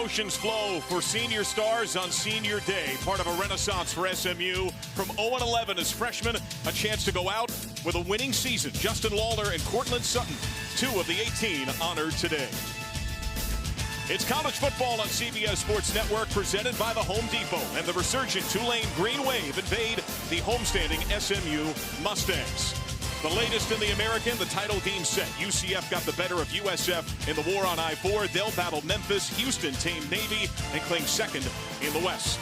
emotions flow for senior stars on senior day. Part of a renaissance for SMU. From 0-11 as freshmen, a chance to go out with a winning season. Justin Lawler and Cortland Sutton, 2 of the 18 honored today. It's college football on CBS Sports Network, presented by the Home Depot, and the resurgent Tulane Green Wave invade the homestanding SMU Mustangs. The latest in the American, the title game set. UCF got the better of USF in the war on I-4. They'll battle Memphis. Houston tamed Navy and claimed second in the West.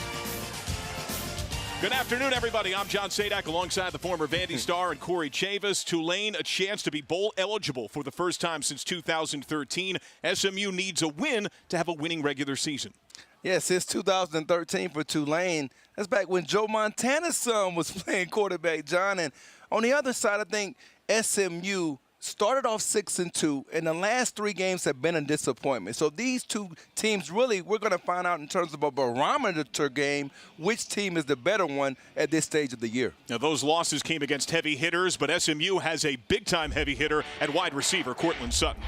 Good afternoon, everybody. I'm John Sadak alongside the former Vandy star and Corey Chavis. Tulane, a chance to be bowl eligible for the first time since 2013. SMU needs a win to have a winning regular season. Yes, it's 2013 for Tulane. That's back when Joe Montana's son was playing quarterback, John. And on the other side, I think SMU started off 6-2, and the last 3 games have been a disappointment. So these two teams, really, we're going to find out in terms of a barometer game which team is the better one at this stage of the year. Now, those losses came against heavy hitters, but SMU has a big-time heavy hitter at wide receiver, Cortland Sutton.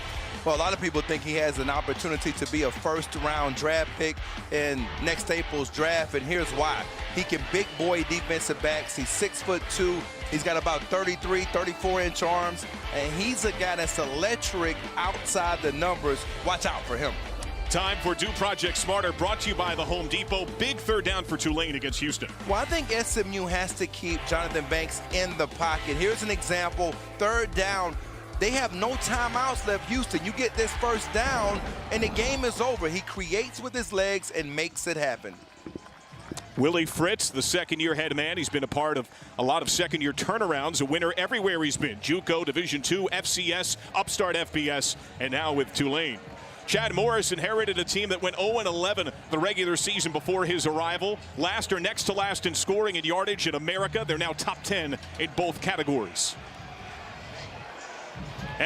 Well, a lot of people think he has an opportunity to be a first-round draft pick in next April's draft, and here's why. He can big boy defensive backs. He's 6'2". He's got about 33, 34-inch arms, and he's a guy that's electric outside the numbers. Watch out for him. Time for Do Project Smarter, brought to you by the Home Depot. Big third down for Tulane against Houston. Well, I think SMU has to keep Jonathan Banks in the pocket. Here's an example. Third down. They have no timeouts left, Houston. You get this first down, and the game is over. He creates with his legs and makes it happen. Willie Fritz, the second-year head man. He's been a part of a lot of second-year turnarounds, a winner everywhere he's been. JUCO, Division II, FCS, Upstart FBS, and now with Tulane. Chad Morris inherited a team that went 0-11 the regular season before his arrival. Last or next to last in scoring and yardage in America. They're now top 10 in both categories.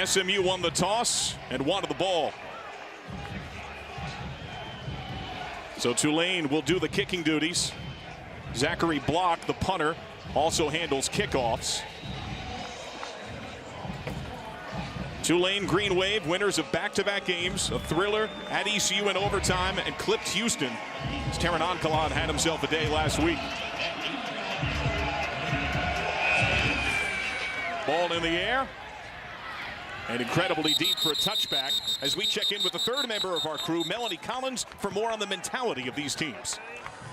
SMU won the toss and wanted the ball. So Tulane will do the kicking duties. Zachary Block, the punter, also handles kickoffs. Tulane Green Wave, winners of back-to-back games, a thriller at ECU in overtime, and clipped Houston. Taron Onkalan had himself a day last week. Ball in the air. And incredibly deep for a touchback as we check in with the third member of our crew, Melanie Collins, for more on the mentality of these teams.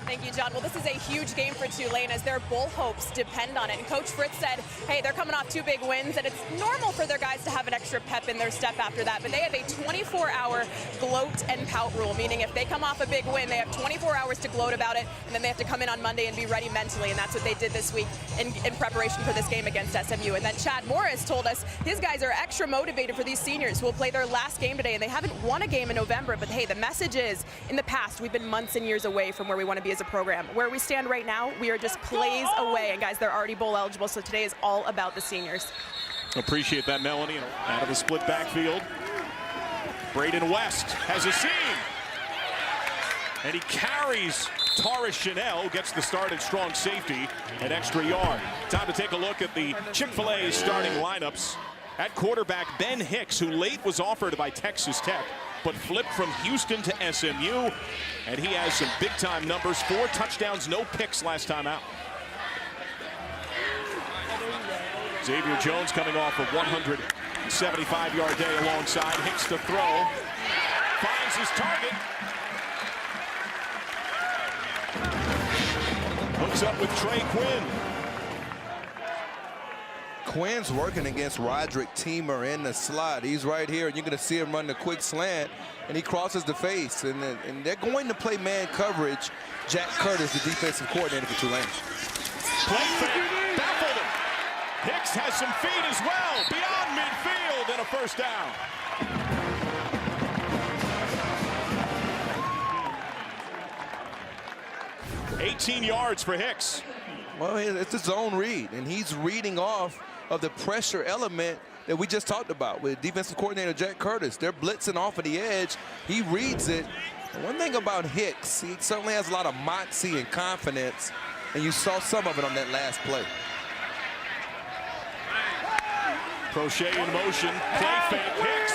Thank you, John. Well, this is a huge game for Tulane as their bowl hopes depend on it. And Coach Fritz said, hey, they're coming off 2 big wins, and it's normal for their guys to have an extra pep in their step after that. But they have a 24-hour gloat and pout rule, meaning if they come off a big win, they have 24 hours to gloat about it, and then they have to come in on Monday and be ready mentally. And that's what they did this week in preparation for this game against SMU. And then Chad Morris told us his guys are extra motivated for these seniors who will play their last game today, and they haven't won a game in November. But, hey, the message is, in the past, we've been months and years away from where we want to be as a program. Where we stand right now, we are just plays away, and guys, they're already bowl eligible, so today is all about the seniors. Appreciate that, Melanie. Out of the split backfield, Braden West has a seam, and he carries Taurus Chanel, gets the start at strong safety, an extra yard. Time to take a look at the Chick-fil-A starting lineups. At quarterback, Ben Hicks, who late was offered by Texas Tech, but flipped from Houston to SMU, and he has some big-time numbers. 4 touchdowns, no picks last time out. Xavier Jones coming off a 175-yard day alongside Hicks to throw. Finds his target. Hooks up with Trey Quinn. Quinn's working against Roderick Teamer in the slot. He's right here, and you're going to see him run the quick slant, and he crosses the face. And they're going to play man coverage. Jack Curtis, the defensive coordinator for Tulane. Play fake, baffled him. Hicks has some feet as well, beyond midfield, and a first down. $18 yards for Hicks. Well, it's a zone read, and he's reading off of the pressure element that we just talked about with defensive coordinator Jack Curtis. They're blitzing off of the edge. He reads it. And one thing about Hicks, he certainly has a lot of moxie and confidence, and you saw some of it on that last play. Prochet in motion, play fake, Hicks.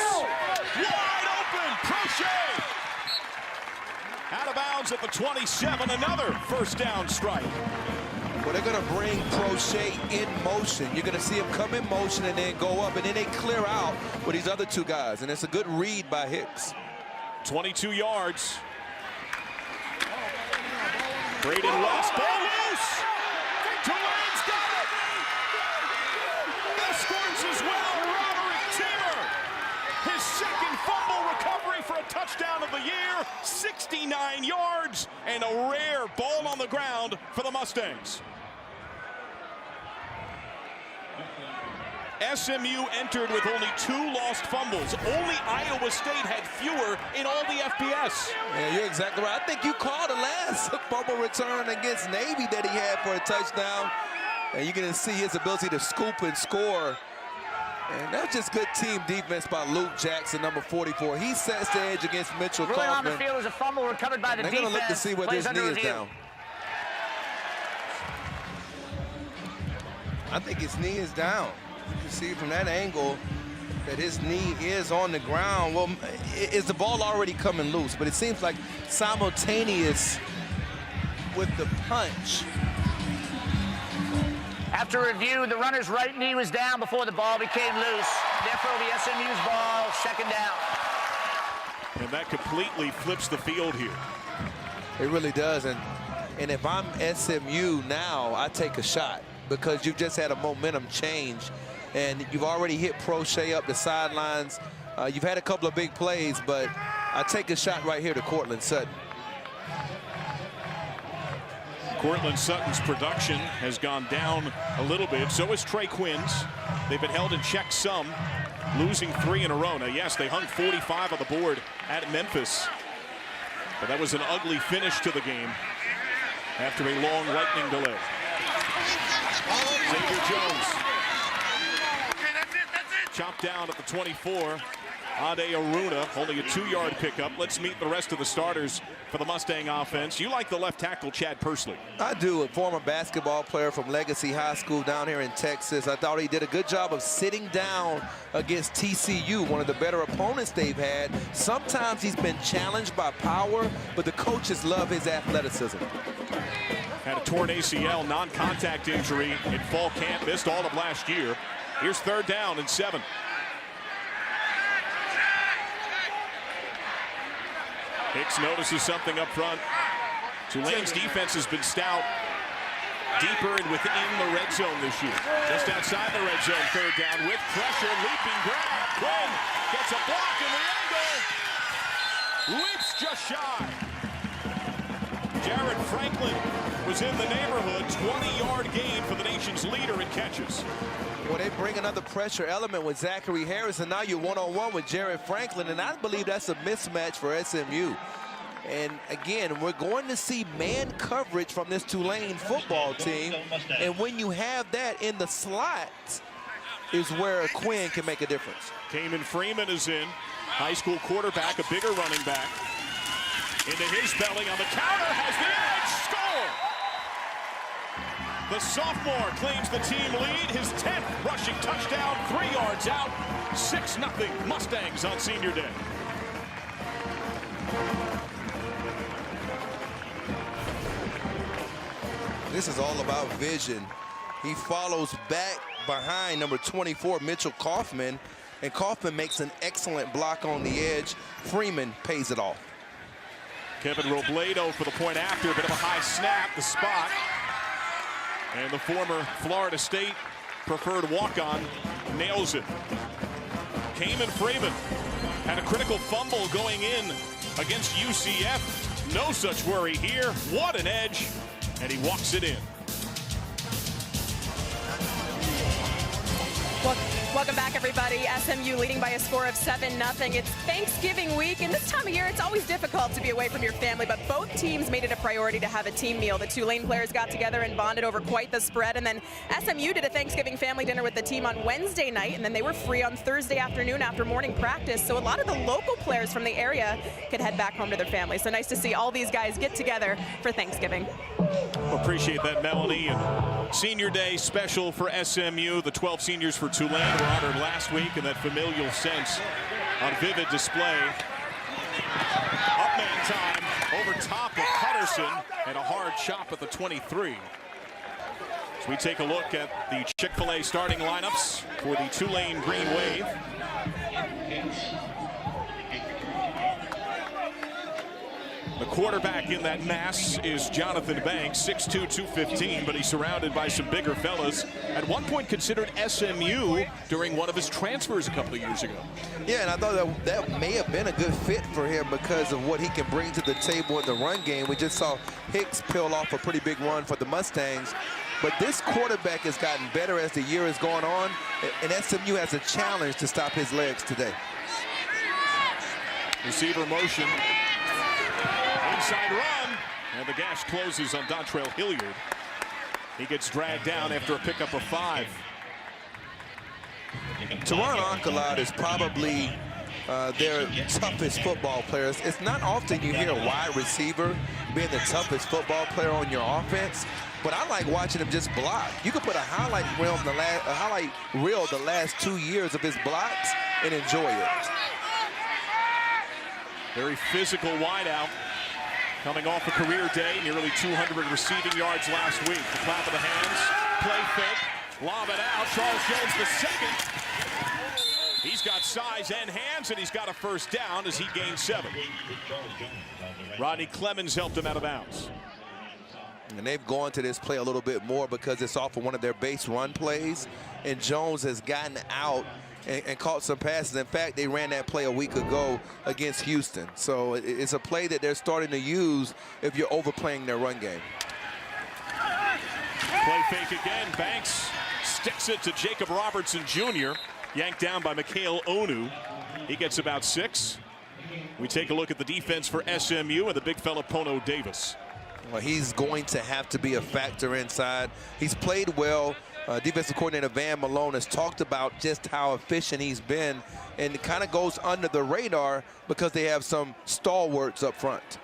Wide open, Prochet. downs at the 27. Another first down strike. Well, they're going to bring Prochet in motion. You're going to see him come in motion and then go up, and then they clear out with these other two guys. And it's a good read by Hicks. 22 yards. Braden West, ball loose. Tulane's got it. Escorts as well. Roderick Teamer. His second fumble recovery for a touchdown of the year. 69 yards and a rare ball on the ground for the Mustangs. SMU entered with only 2 lost fumbles. Only Iowa State had fewer in all the FBS. Yeah, you're exactly right. I think you called the last fumble return against Navy that he had for a touchdown. And you're going to see his ability to scoop and score. And that's just good team defense by Luke Jackson, number 44. He sets the edge against Mitchell Ruling on the Kaufman. field is a fumble recovered by the defense. They're going to look to see whether his knee is down. I think his knee is down. You can see from that angle that his knee is on the ground. Well, is the ball already coming loose? But it seems like simultaneous with the punch. After review, the runner's right knee was down before the ball became loose. Therefore, the SMU's ball, second down. And that completely flips the field here. It really does. And if I'm SMU now, I take a shot because you've just had a momentum change. And you've already hit Prochet up the sidelines. You've had a couple of big plays, but I take a shot right here to Cortland Sutton. Cortland Sutton's production has gone down a little bit. So is Trey Quinn's. They've been held in check some, losing 3 in a row. Now, yes, they hung 45 on the board at Memphis, but that was an ugly finish to the game after a long lightning delay. Xavier Jones. Chopped down at the 24. Ade Aruna, only a 2-yard pickup. Let's meet the rest of the starters for the Mustang offense. You like the left tackle, Chad Pursley? I do. A former basketball player from Legacy High School down here in Texas. I thought he did a good job of sitting down against TCU, one of the better opponents they've had. Sometimes he's been challenged by power, but the coaches love his athleticism. Had a torn ACL, non-contact injury in fall camp, missed all of last year. Here's 3rd down and 7. Hicks notices something up front. Tulane's defense has been stout, deeper and within the red zone this year. Just outside the red zone, 3rd down with pressure, leaping grab. Quinn gets a block in the angle. Leaps just shy. Jared Franklin was in the neighborhood. 20-yard gain for the nation's leader in catches. Well, they bring another pressure element with Zachary Harris, and now you're one-on-one with Jared Franklin, and I believe that's a mismatch for SMU. And again, we're going to see man coverage from this Tulane football team, and when you have that in the slot is where Quinn can make a difference. Kamen Freeman is in, high school quarterback, a bigger running back. Into his belly on the counter, has the edge, score! The sophomore claims the team lead, his 10th rushing touchdown, 3 yards out, 6-0 Mustangs on senior day. This is all about vision. He follows back behind number 24, Mitchell Kaufman, and Kaufman makes an excellent block on the edge. Freeman pays it off. Kevin Robledo for the point after, a bit of a high snap, the spot. And the former Florida State preferred walk-on nails it. Kamen Freeman had a critical fumble going in against UCF. No such worry here. What an edge. And he walks it in. Welcome back, everybody. SMU leading by a score of 7-0. It's Thanksgiving week, and this time of year, it's always difficult to be away from your family, but both teams made it a priority to have a team meal. The Tulane players got together and bonded over quite the spread, and then SMU did a Thanksgiving family dinner with the team on Wednesday night, and then they were free on Thursday afternoon after morning practice, so a lot of the local players from the area could head back home to their families. So nice to see all these guys get together for Thanksgiving. Well, appreciate that, Melanie. And senior day special for SMU. The 12 seniors for Tulane were honored last week in that familial sense on vivid display. Up man time over top of Anderson, and a hard chop at the 23. As we take a look at the Chick-fil-A starting lineups for the Tulane Green Wave. The quarterback in that mass is Jonathan Banks, 6'2", 215, but he's surrounded by some bigger fellas. At one point considered SMU during one of his transfers a couple of years ago. Yeah, and I thought that may have been a good fit for him because of what he can bring to the table in the run game. We just saw Hicks peel off a pretty big run for the Mustangs. But this quarterback has gotten better as the year is going on, and SMU has a challenge to stop his legs today. Receiver motion. Inside run, and the gash closes on Dontrell Hilliard. He gets dragged down after a pickup of 5. Teron is probably their toughest football players. It's not often you hear a wide receiver being the toughest football player on your offense, but I like watching him just block. You could put a highlight reel the last 2 years of his blocks and enjoy it. Very physical wideout. Coming off a career day, nearly 200 receiving yards last week. The clap of the hands, play fake, lob it out. Charles Jones the second. He's got size and hands, and he's got a first down as he gains 7. Rodney Clemens helped him out of bounds. And they've gone to this play a little bit more because it's off of one of their base run plays, and Jones has gotten out and caught some passes. In fact, they ran that play a week ago against Houston. So it's a play that they're starting to use if you're overplaying their run game. Play fake again. Banks sticks it to Jacob Robertson Jr. Yanked down by Mikhail Onu. He gets about 6. We take a look at the defense for SMU and the big fella Pono Davis. Well, he's going to have to be a factor inside. He's played well. Defensive coordinator Van Malone has talked about just how efficient he's been, and it kind of goes under the radar because they have some stalwarts up front.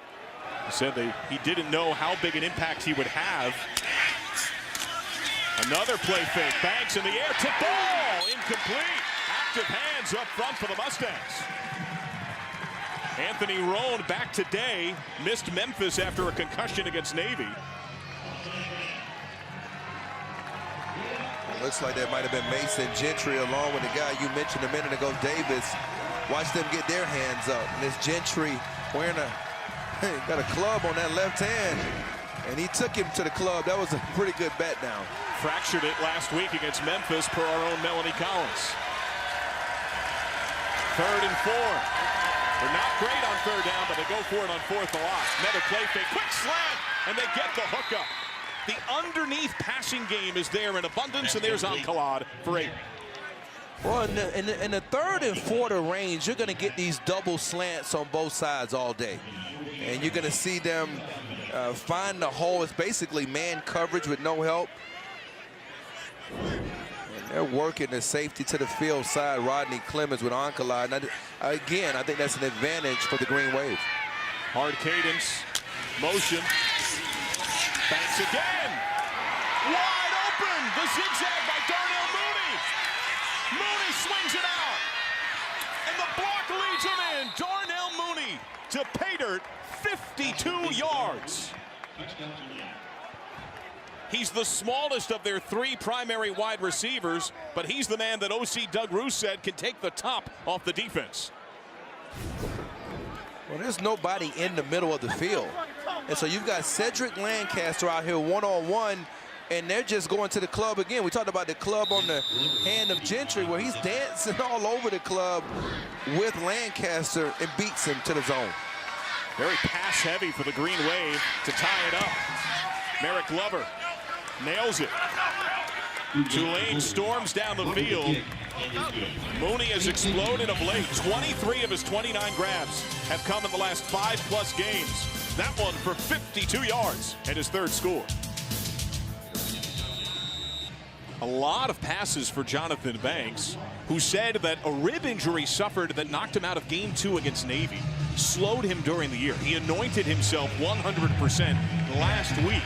He said he didn't know how big an impact he would have. Another play fake. Banks in the air. Tip ball. Incomplete. Active hands up front for the Mustangs. Anthony Roan back today. Missed Memphis after a concussion against Navy. Looks like that might have been Mason Gentry along with the guy you mentioned a minute ago, Davis. Watch them get their hands up. And this Gentry wearing got a club on that left hand. And he took him to the club. That was a pretty good bat down. Fractured it last week against Memphis per our own Melanie Collins. 3rd and 4. They're not great on 3rd down, but they go for it on 4th a lot. Another play fake, quick slant, and they get the hookup. The underneath passing game is there in abundance, and there's Ancalad for 8. Well, in the 3rd and 4th range, you're going to get these double slants on both sides all day. And you're going to see them find the hole. It's basically man coverage with no help. And they're working the safety to the field side, Rodney Clemens with Ancalad. Again, I think that's an advantage for the Green Wave. Hard cadence, motion. Banks again. Wide open. The zigzag by Darnell Mooney. Mooney swings it out. And the block leads him in. Darnell Mooney to pay dirt, 52 yards. He's the smallest of their 3 primary wide receivers, but he's the man that OC Doug Roos said can take the top off the defense. Well, there's nobody in the middle of the field. And so you've got Cedric Lancaster out here one-on-one, and they're just going to the club again. We talked about the club on the hand of Gentry, where he's dancing all over the club with Lancaster and beats him to the zone. Very pass-heavy for the Green Wave to tie it up. Merrick Glover nails it. Tulane storms down the field. Mooney has exploded of late. 23 of his 29 grabs have come in the last 5+ games. That one for 52 yards and his 3rd score. A lot of passes for Jonathan Banks, who said that a rib injury suffered that knocked him out of Game 2 against Navy, slowed him during the year. He anointed himself 100% last week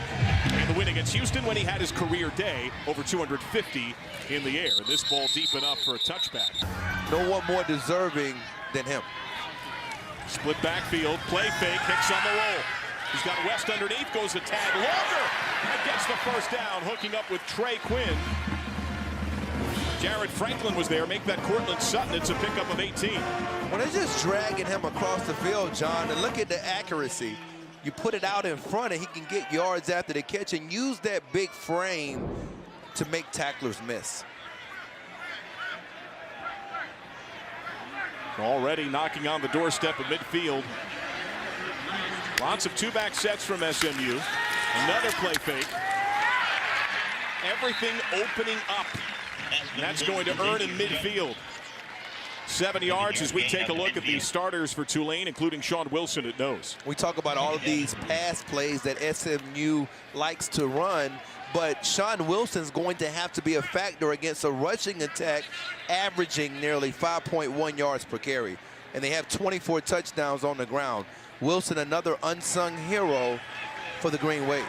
in the win against Houston when he had his career day, over 250 in the air. This ball deep enough for a touchback. No one more deserving than him. Split backfield, play fake, Hicks on the roll. He's got West underneath, goes a tag longer, and gets the first down, hooking up with Trey Quinn. Jared Franklin was there, make that Cortland Sutton. It's a pickup of 18. Well, they're just dragging him across the field, John, and look at the accuracy. You put it out in front, and he can get yards after the catch and use that big frame to make tacklers miss. Already knocking on the doorstep of midfield. Lots of two-back sets from SMU. Another play fake. Everything opening up. And that's going to earn in midfield. 7 yards as we take a look at the starters for Tulane, including Sean Wilson at nose. We talk about all of these pass plays that SMU likes to run, but Sean Wilson's going to have to be a factor against a rushing attack averaging nearly 5.1 yards per carry. And they have 24 touchdowns on the ground. Wilson, another unsung hero for the Green Wave.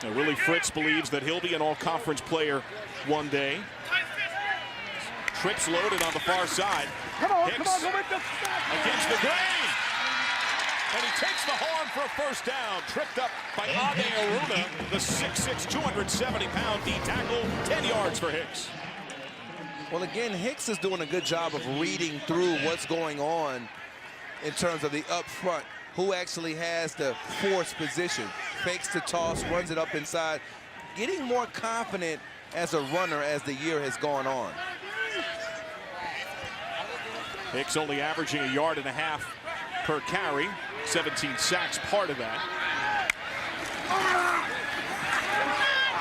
Now, Willie Fritz believes that he'll be an all-conference player one day. Trips loaded on the far side. Hicks against the grain. And he takes the horn for a first down. Tripped up by Ade Aruna, the 6'6", 270-pound D tackle. 10 yards for Hicks. Well, again, Hicks is doing a good job of reading through what's going on in terms of the up front. Who actually has the force position, fakes the toss, runs it up inside, getting more confident as a runner as the year has gone on. Hicks only averaging 1.5 yards per carry, 17 sacks, part of that.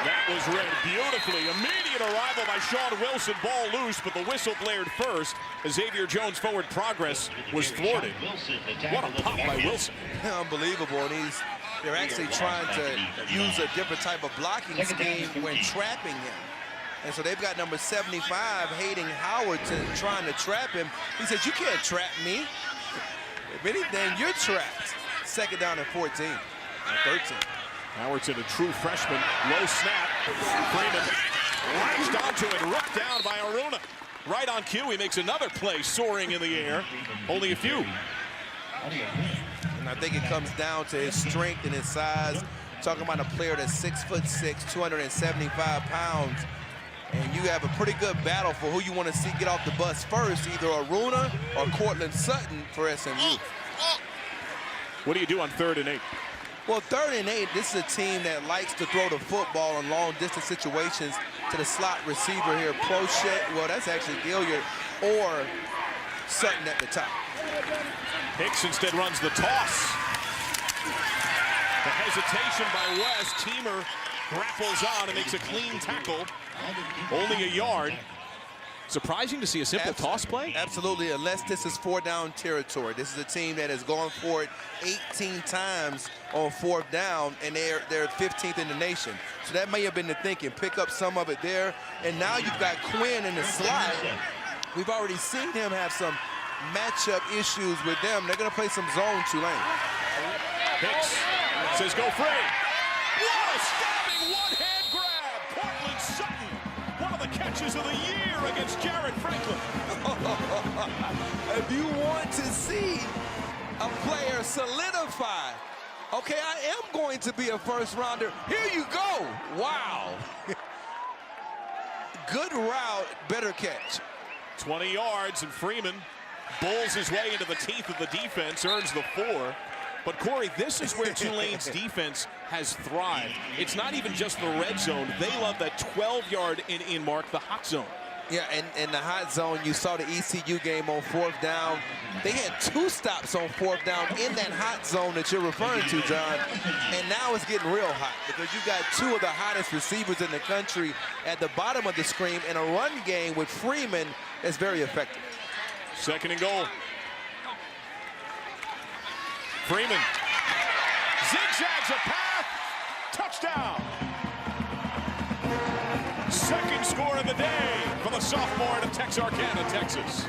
That was read beautifully. Immediate arrival by Sean Wilson, ball loose, but the whistle blared first as Xavier Jones' forward progress was thwarted. What a pop by Wilson. Unbelievable, and they're actually trying to use a different type of blocking scheme when trapping him. And so they've got number 75, Hayden Howard, trying to trap him. He says, you can't trap me. If anything, you're trapped. Second down and 14, 13. Howardson, a true freshman, low snap. Freeman latched onto it, ripped down by Aruna. Right on cue, he makes another play, soaring in the air. Only a few. And I think it comes down to his strength and his size. Talking about a player that's 6'6", 275 pounds. And you have a pretty good battle for who you want to see get off the bus first, either Aruna or Cortland Sutton for SMU. What do you do on 3rd and 8? Well, 3rd and 8, this is a team that likes to throw the football in long-distance situations to the slot receiver here. Prochet, well, that's actually Gilliard, or Sutton at the top. Hicks instead runs the toss. The hesitation by West. Teamer grapples on and makes a clean tackle. Only 1 yard. Surprising to see a simple toss play? Absolutely, unless this is 4th-down territory. This is a team that has gone for it 18 times on 4th down, and they're 15th in the nation. So that may have been the thinking. Pick up some of it there, and now you've got Quinn in the slot. We've already seen him have some matchup issues with them. They're going to play some zone Tulane. Hicks says go free. What a stabbing one-hand grab. Cortland Sutton, one of the catches of the year against Jared Franklin. If you want to see a player solidify, okay, I am going to be a first rounder. Here you go. Wow. Good route, better catch. 20 yards, and Freeman bulls his way into the teeth of the defense, earns the 4. But, Corey, this is where Tulane's defense has thrived. It's not even just the red zone. They love that 12-yard in mark, the hot zone. Yeah, and in the hot zone, you saw the ECU game on 4th down. They had 2 stops on 4th down in that hot zone that you're referring to, John. And now it's getting real hot because you've got 2 of the hottest receivers in the country at the bottom of the screen in a run game with Freeman that's very effective. 2nd and goal. Freeman zigzags a path. Touchdown. 2nd score of the day for the sophomore out of Texarkana, Texas.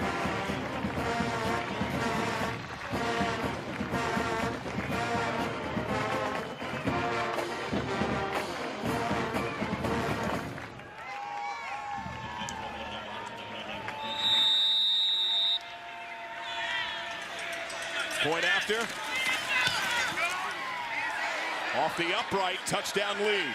Point after. Off the upright, touchdown lead.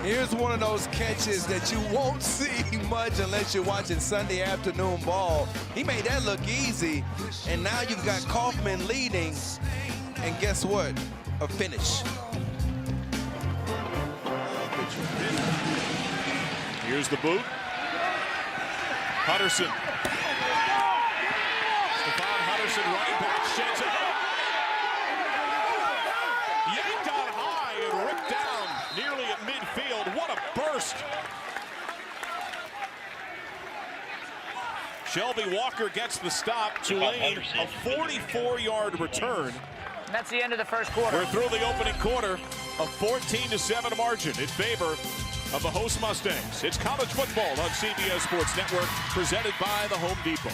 Here's one of those catches that you won't see much unless you're watching Sunday afternoon ball. He made that look easy, and now you've got Kaufman leading, and guess what? A finish. Here's the boot. Hutterson. Stephon Hutterson, running back, sheds it. Yanked on high and ripped down nearly at midfield. What a burst. Shelby Walker gets the stop. Tulane, a 44-yard return. And that's the end of the first quarter. We're through the opening quarter. A 14-7 margin in favor of the host Mustangs. It's college football on CBS Sports Network, presented by the Home Depot.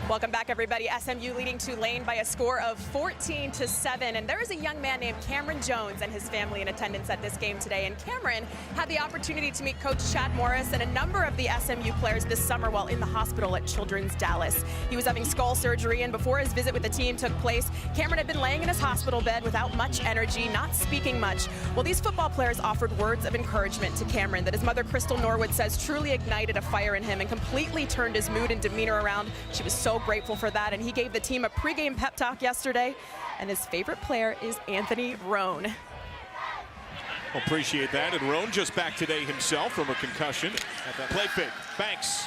Welcome back, everybody. SMU leading Tulane by a score of 14-7. And there is a young man named Cameron Jones and his family in attendance at this game today. And Cameron had the opportunity to meet Coach Chad Morris and a number of the SMU players this summer while in the hospital at Children's Dallas. He was having skull surgery, and before his visit with the team took place, Cameron had been laying in his hospital bed without much energy, not speaking much. Well, these football players offered words of encouragement to Cameron that his mother, Crystal Norwood, says truly ignited a fire in him and completely turned his mood and demeanor around. She was so grateful for that, and he gave the team a pregame pep talk yesterday, and his favorite player is Anthony Roan. Appreciate that. And Roan just back today himself from a concussion. Play fake. Banks.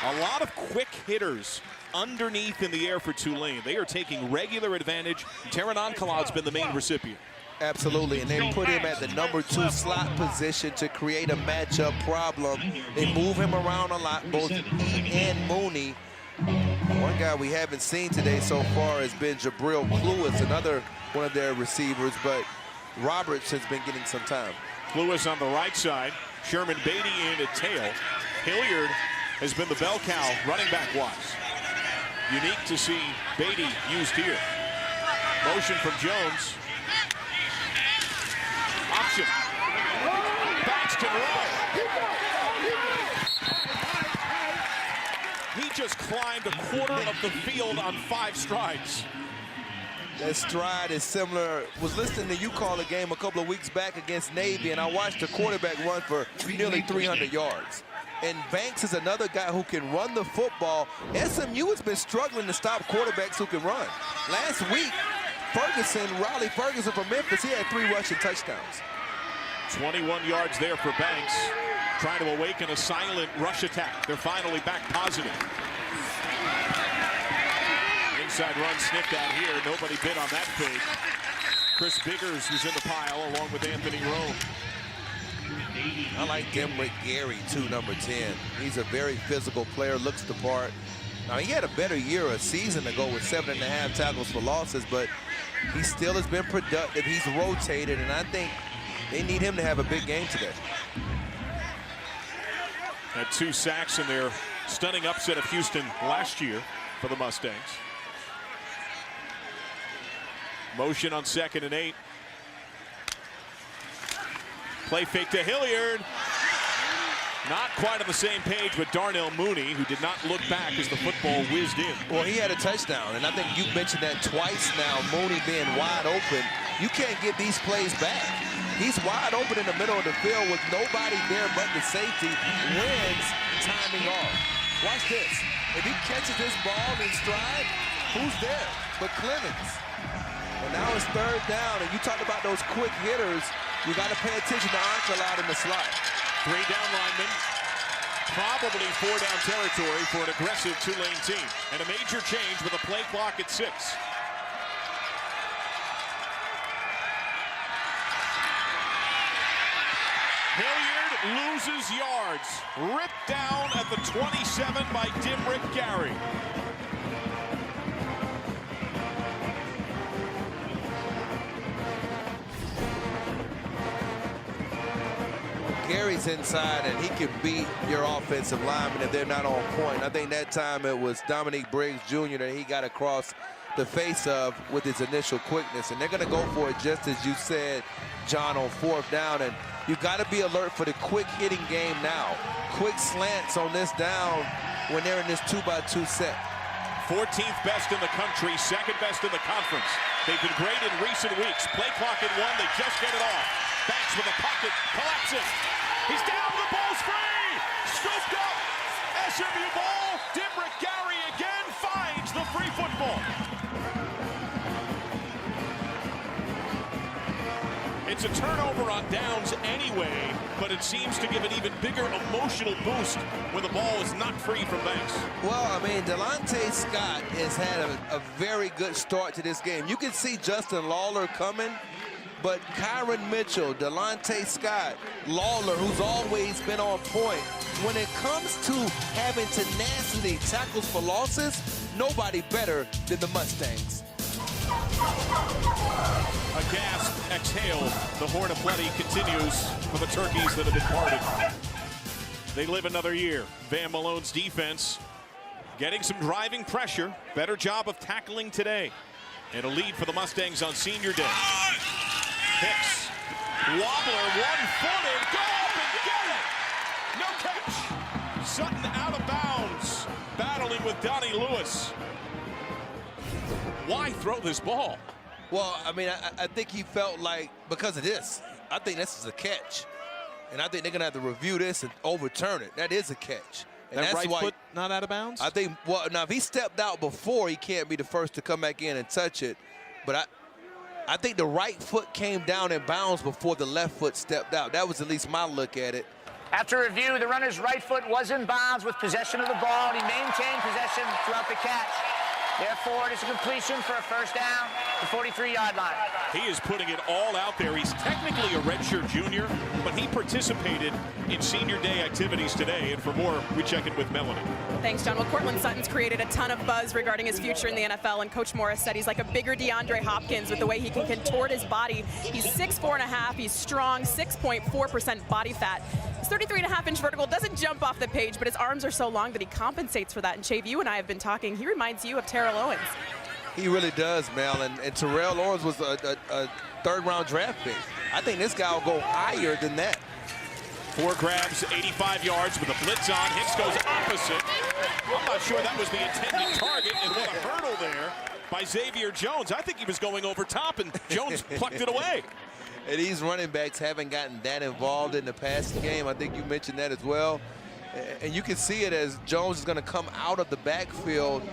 A lot of quick hitters underneath in the air for Tulane. They are taking regular advantage. Taron Ancala's been the main recipient. Absolutely, and they put him at the number 2 slot position to create a matchup problem. They move him around a lot, both he and Mooney. One guy we haven't seen today so far has been Jabril Cluis, another one of their receivers, but Roberts has been getting some time. Cluis on the right side. Sherman Beatty in at tail. Hilliard has been the bell cow running back-wise. Unique to see Beatty used here. Motion from Jones. Option. Banks can run. He just climbed a quarter of the field on 5 strides. That stride is similar. Was listening to you call a game a couple of weeks back against Navy, and I watched the quarterback run for nearly 300 yards. And Banks is another guy who can run the football. SMU has been struggling to stop quarterbacks who can run. Last week, Riley Ferguson from Memphis, he had 3 rushing touchdowns. 21 yards there for Banks. Trying to awaken a silent rush attack. They're finally back positive. Inside run sniffed out here. Nobody bid on that fake. Chris Biggers was in the pile along with Anthony Roan. I like Demrick Gary, too, number 10. He's a very physical player, looks the part. Now, he had a better year a season ago with 7.5 tackles for losses, but he still has been productive. He's rotated, and I think they need him to have a big game today. Had 2 sacks in their stunning upset of Houston last year for the Mustangs. Motion on 2nd and 8. Play fake to Hilliard. Not quite on the same page with Darnell Mooney, who did not look back as the football whizzed in. Well, he had a touchdown, and I think you've mentioned that twice now, Mooney being wide open. You can't get these plays back. He's wide open in the middle of the field with nobody there but the safety. Wins timing off. Watch this. If he catches this ball in stride, who's there but Clemens? And now it's 3rd down, and you talked about those quick hitters. You got to pay attention to Ancala in the slot. 3 down linemen. Probably 4 down territory for an aggressive Tulane team. And a major change with a play clock at 6. Hilliard loses yards. Ripped down at the 27 by Demrick Gary. Gary's inside, and he can beat your offensive linemen if they're not on point. I think that time it was Dominique Briggs Jr. that he got across the face of with his initial quickness. And they're going to go for it just as you said, John, on 4th down. And You got to be alert for the quick hitting game now. Quick slants on this down when they're in this 2x2 set. 14th best in the country, second best in the conference. They've been great in recent weeks. Play clock at 1, they just get it off. Banks with a pocket, collapsing. He's down, the ball's free! Scooped up! SMU ball, Dimrick Gary again finds the free football. It's a turnover on downs anyway, but it seems to give an even bigger emotional boost when the ball is not free from Banks. Well, I mean, Delonte Scott has had a very good start to this game. You can see Justin Lawler coming, but Kyron Mitchell, Delonte Scott, Lawler, who's always been on point. When it comes to having tenacity, tackles for losses, nobody better than the Mustangs. A gasp, exhale. The horn of plenty continues for the turkeys that have departed. They live another year. Van Malone's defense getting some driving pressure. Better job of tackling today. And a lead for the Mustangs on senior day. Hicks, wobbler, one-footed, go up and get it! No catch. Sutton out of bounds, battling with Donnie Lewis. Why throw this ball? Well, I mean, I think he felt like, because of this, I think this is a catch. And I think they're going to have to review this and overturn it. That is a catch. And that that's right why, foot not out of bounds? I think, well, now if he stepped out before, he can't be the first to come back in and touch it. But I think the right foot came down in bounds before the left foot stepped out. That was at least my look at it. After review, the runner's right foot was in bounds with possession of the ball, and he maintained possession throughout the catch. Therefore, it is a completion for a first down, the 43-yard line. He is putting it all out there. He's technically a redshirt junior, but he participated in senior day activities today. And for more, we check in with Melanie. Thanks, John. Well, Cortland Sutton's created a ton of buzz regarding his future in the NFL, and Coach Morris said he's like a bigger DeAndre Hopkins with the way he can contort his body. He's 6'4.5", he's strong, 6.4% body fat. His 33.5-inch vertical doesn't jump off the page, but his arms are so long that he compensates for that. And Chave, you and I have been talking. He reminds you of Terrell Owens. He really does, Mel. And Terrell Owens was a third-round draft pick. I think this guy will go higher than that. 4 grabs, 85 yards with a blitz on. Hicks goes opposite. I'm not sure that was the intended target, and what a hurdle there by Xavier Jones. I think he was going over top, and Jones plucked it away. And these running backs haven't gotten that involved in the passing game. I think you mentioned that as well. And you can see it as Jones is going to come out of the backfield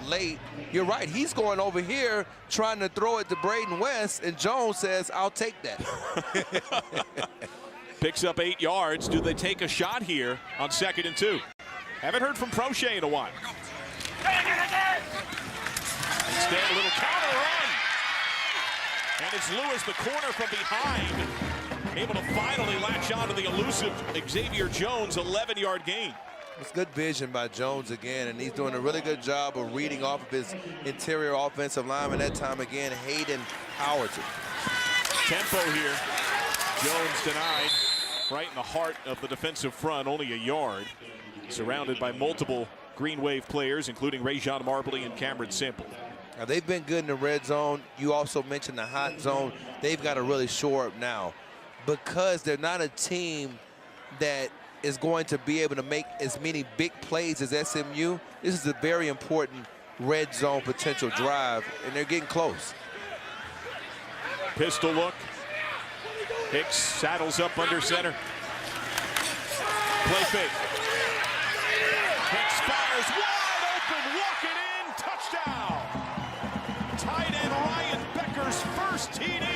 late. You're right. He's going over here trying to throw it to Braden West, and Jones says, I'll take that. Picks up 8 yards. Do they take a shot here on 2nd and 2? Haven't heard from Prochet in a while. Instead, a little counter run. And it's Lewis, the corner from behind, able to finally latch on to the elusive Xavier Jones, 11-yard gain. It's good vision by Jones again, and he's doing a really good job of reading off of his interior offensive lineman. That time again, Hayden Howerton. Tempo here. Jones denied right in the heart of the defensive front, only a yard. Surrounded by multiple Green Wave players, including Rajon Marbley and Cameron Simple. Now, they've been good in the red zone. You also mentioned the hot zone. They've got to really shore up now because they're not a team that is going to be able to make as many big plays as SMU. This is a very important red zone potential drive, and they're getting close. Pistol look. Hicks saddles up under center. Play fake. Hicks fires wide open, walking in, touchdown. Tight end Ryan Becker's first TD.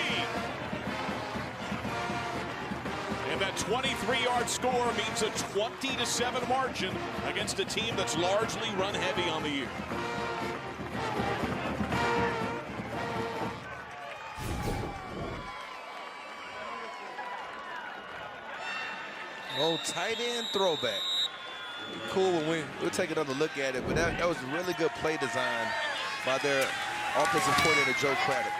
And that 23-yard score means a 20-7 margin against a team that's largely run heavy on the year. Old tight end throwback. Cool when we'll take another look at it, but that was a really good play design by their offensive coordinator, Joe Craddock.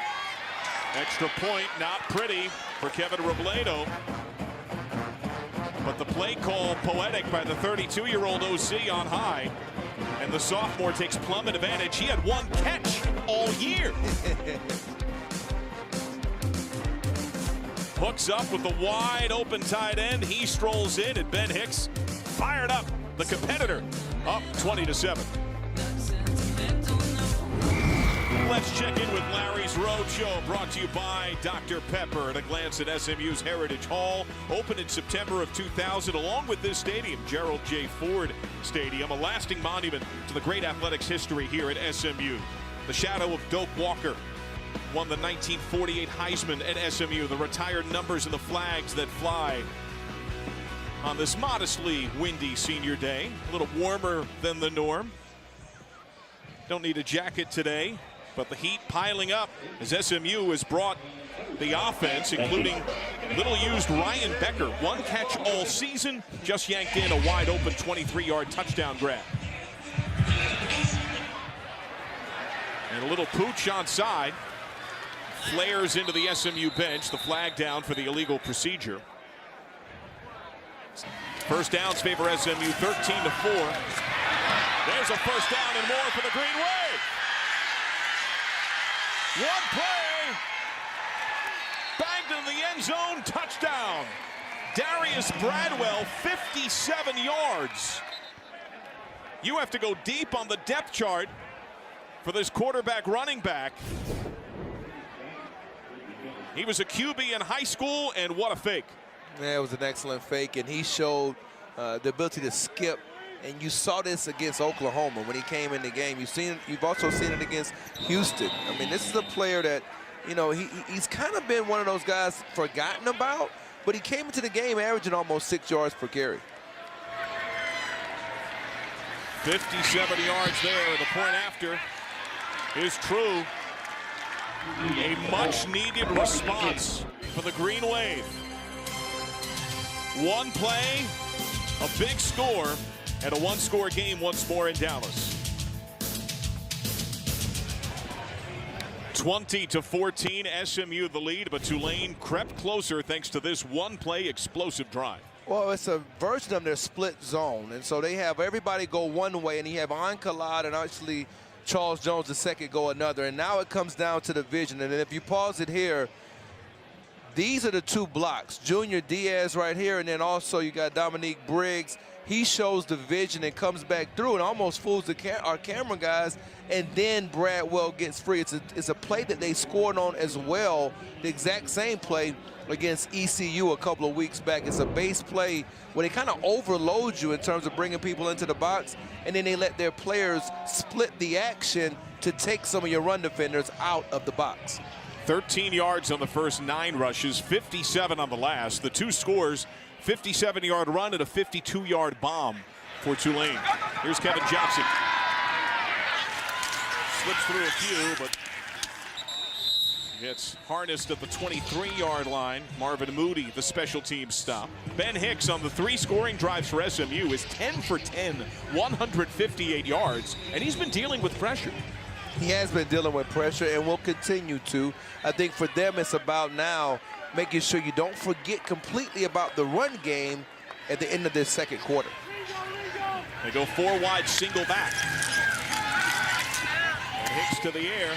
Extra point, not pretty for Kevin Robledo. But the play call poetic by the 32-year-old OC on high. And the sophomore takes plumb advantage. He had 1 catch all year. hooks up with the wide open tight end. He strolls in, and Ben Hicks fired up. The competitor up 20-7. Let's check in with Larry's Roadshow, brought to you by Dr. Pepper. At a glance at SMU's Heritage Hall, opened in September of 2000, along with this stadium, Gerald J. Ford Stadium, a lasting monument to the great athletics history here at SMU. The shadow of Doak Walker won the 1948 Heisman at SMU, the retired numbers and the flags that fly on this modestly windy senior day. A little warmer than the norm. Don't need a jacket today, but the heat piling up as SMU has brought the offense, including little-used Ryan Becker. One catch all season, just yanked in a wide-open 23-yard touchdown grab. And a little pooch onside. Flares into the SMU bench, the flag down for the illegal procedure. First downs favor SMU 13-4. There's a first down and more for the Green Wave. One play. Banged in the end zone, touchdown. Darius Bradwell, 57 yards. You have to go deep on the depth chart for this quarterback running back. He was a QB in high school, and what a fake. Yeah, it was an excellent fake, and he showed the ability to skip. And you saw this against Oklahoma when he came in the game. You've also seen it against Houston. I mean, this is a player that, you know, he's kind of been one of those guys forgotten about, but he came into the game averaging almost 6 yards per carry. 57 yards there. The point after is true. A much-needed response for the Green Wave. One play, a big score, and a one-score game once more in Dallas. 20-14, SMU the lead, but Tulane crept closer thanks to this one-play explosive drive. Well, it's a version of their split zone, and so they have everybody go one way, and you have Ankalaad and actually Charles Jones the second go another, and now it comes down to the vision. And if you pause it here, these are the two blocks. Junior Diaz right here, and then also you got Dominique Briggs. He shows the vision and comes back through and almost fools our camera guys, and then Bradwell gets free. It's a play that they scored on as well, the exact same play against ECU a couple of weeks back. It's a base play where they kind of overload you in terms of bringing people into the box, and then they let their players split the action to take some of your run defenders out of the box. 13 yards on the first 9 rushes, 57 on the last. The two scores, 57-yard run and a 52-yard bomb for Tulane. Here's Kevin Johnson. Slips through a few, but gets harnessed at the 23-yard line. Marvin Moody, the special teams stop. Ben Hicks on the 3 scoring drives for SMU is 10 for 10, 158 yards, and he's been dealing with pressure. He has been dealing with pressure and will continue to. I think for them it's about now making sure you don't forget completely about the run game at the end of this second quarter. They go 4 wide, single back. And Hicks to the air.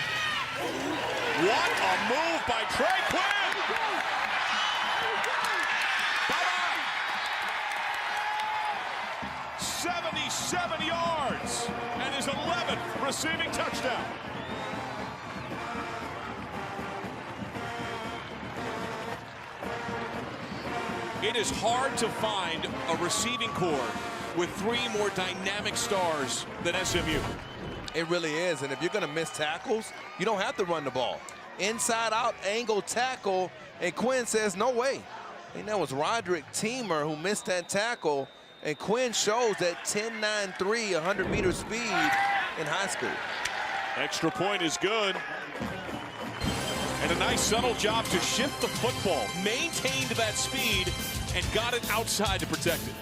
What a move by Trey Quinn! Bye-bye! 77 yards and his 11th receiving touchdown. It is hard to find a receiving corps with 3 more dynamic stars than SMU. It really is, and if you're going to miss tackles, you don't have to run the ball. Inside out angle tackle, and Quinn says no way. I think that was Roderick Teamer who missed that tackle, and Quinn shows that 10.93 100-meter speed in high school. Extra point is good. And a nice subtle job to shift the football, maintained that speed, and got it outside to protect it.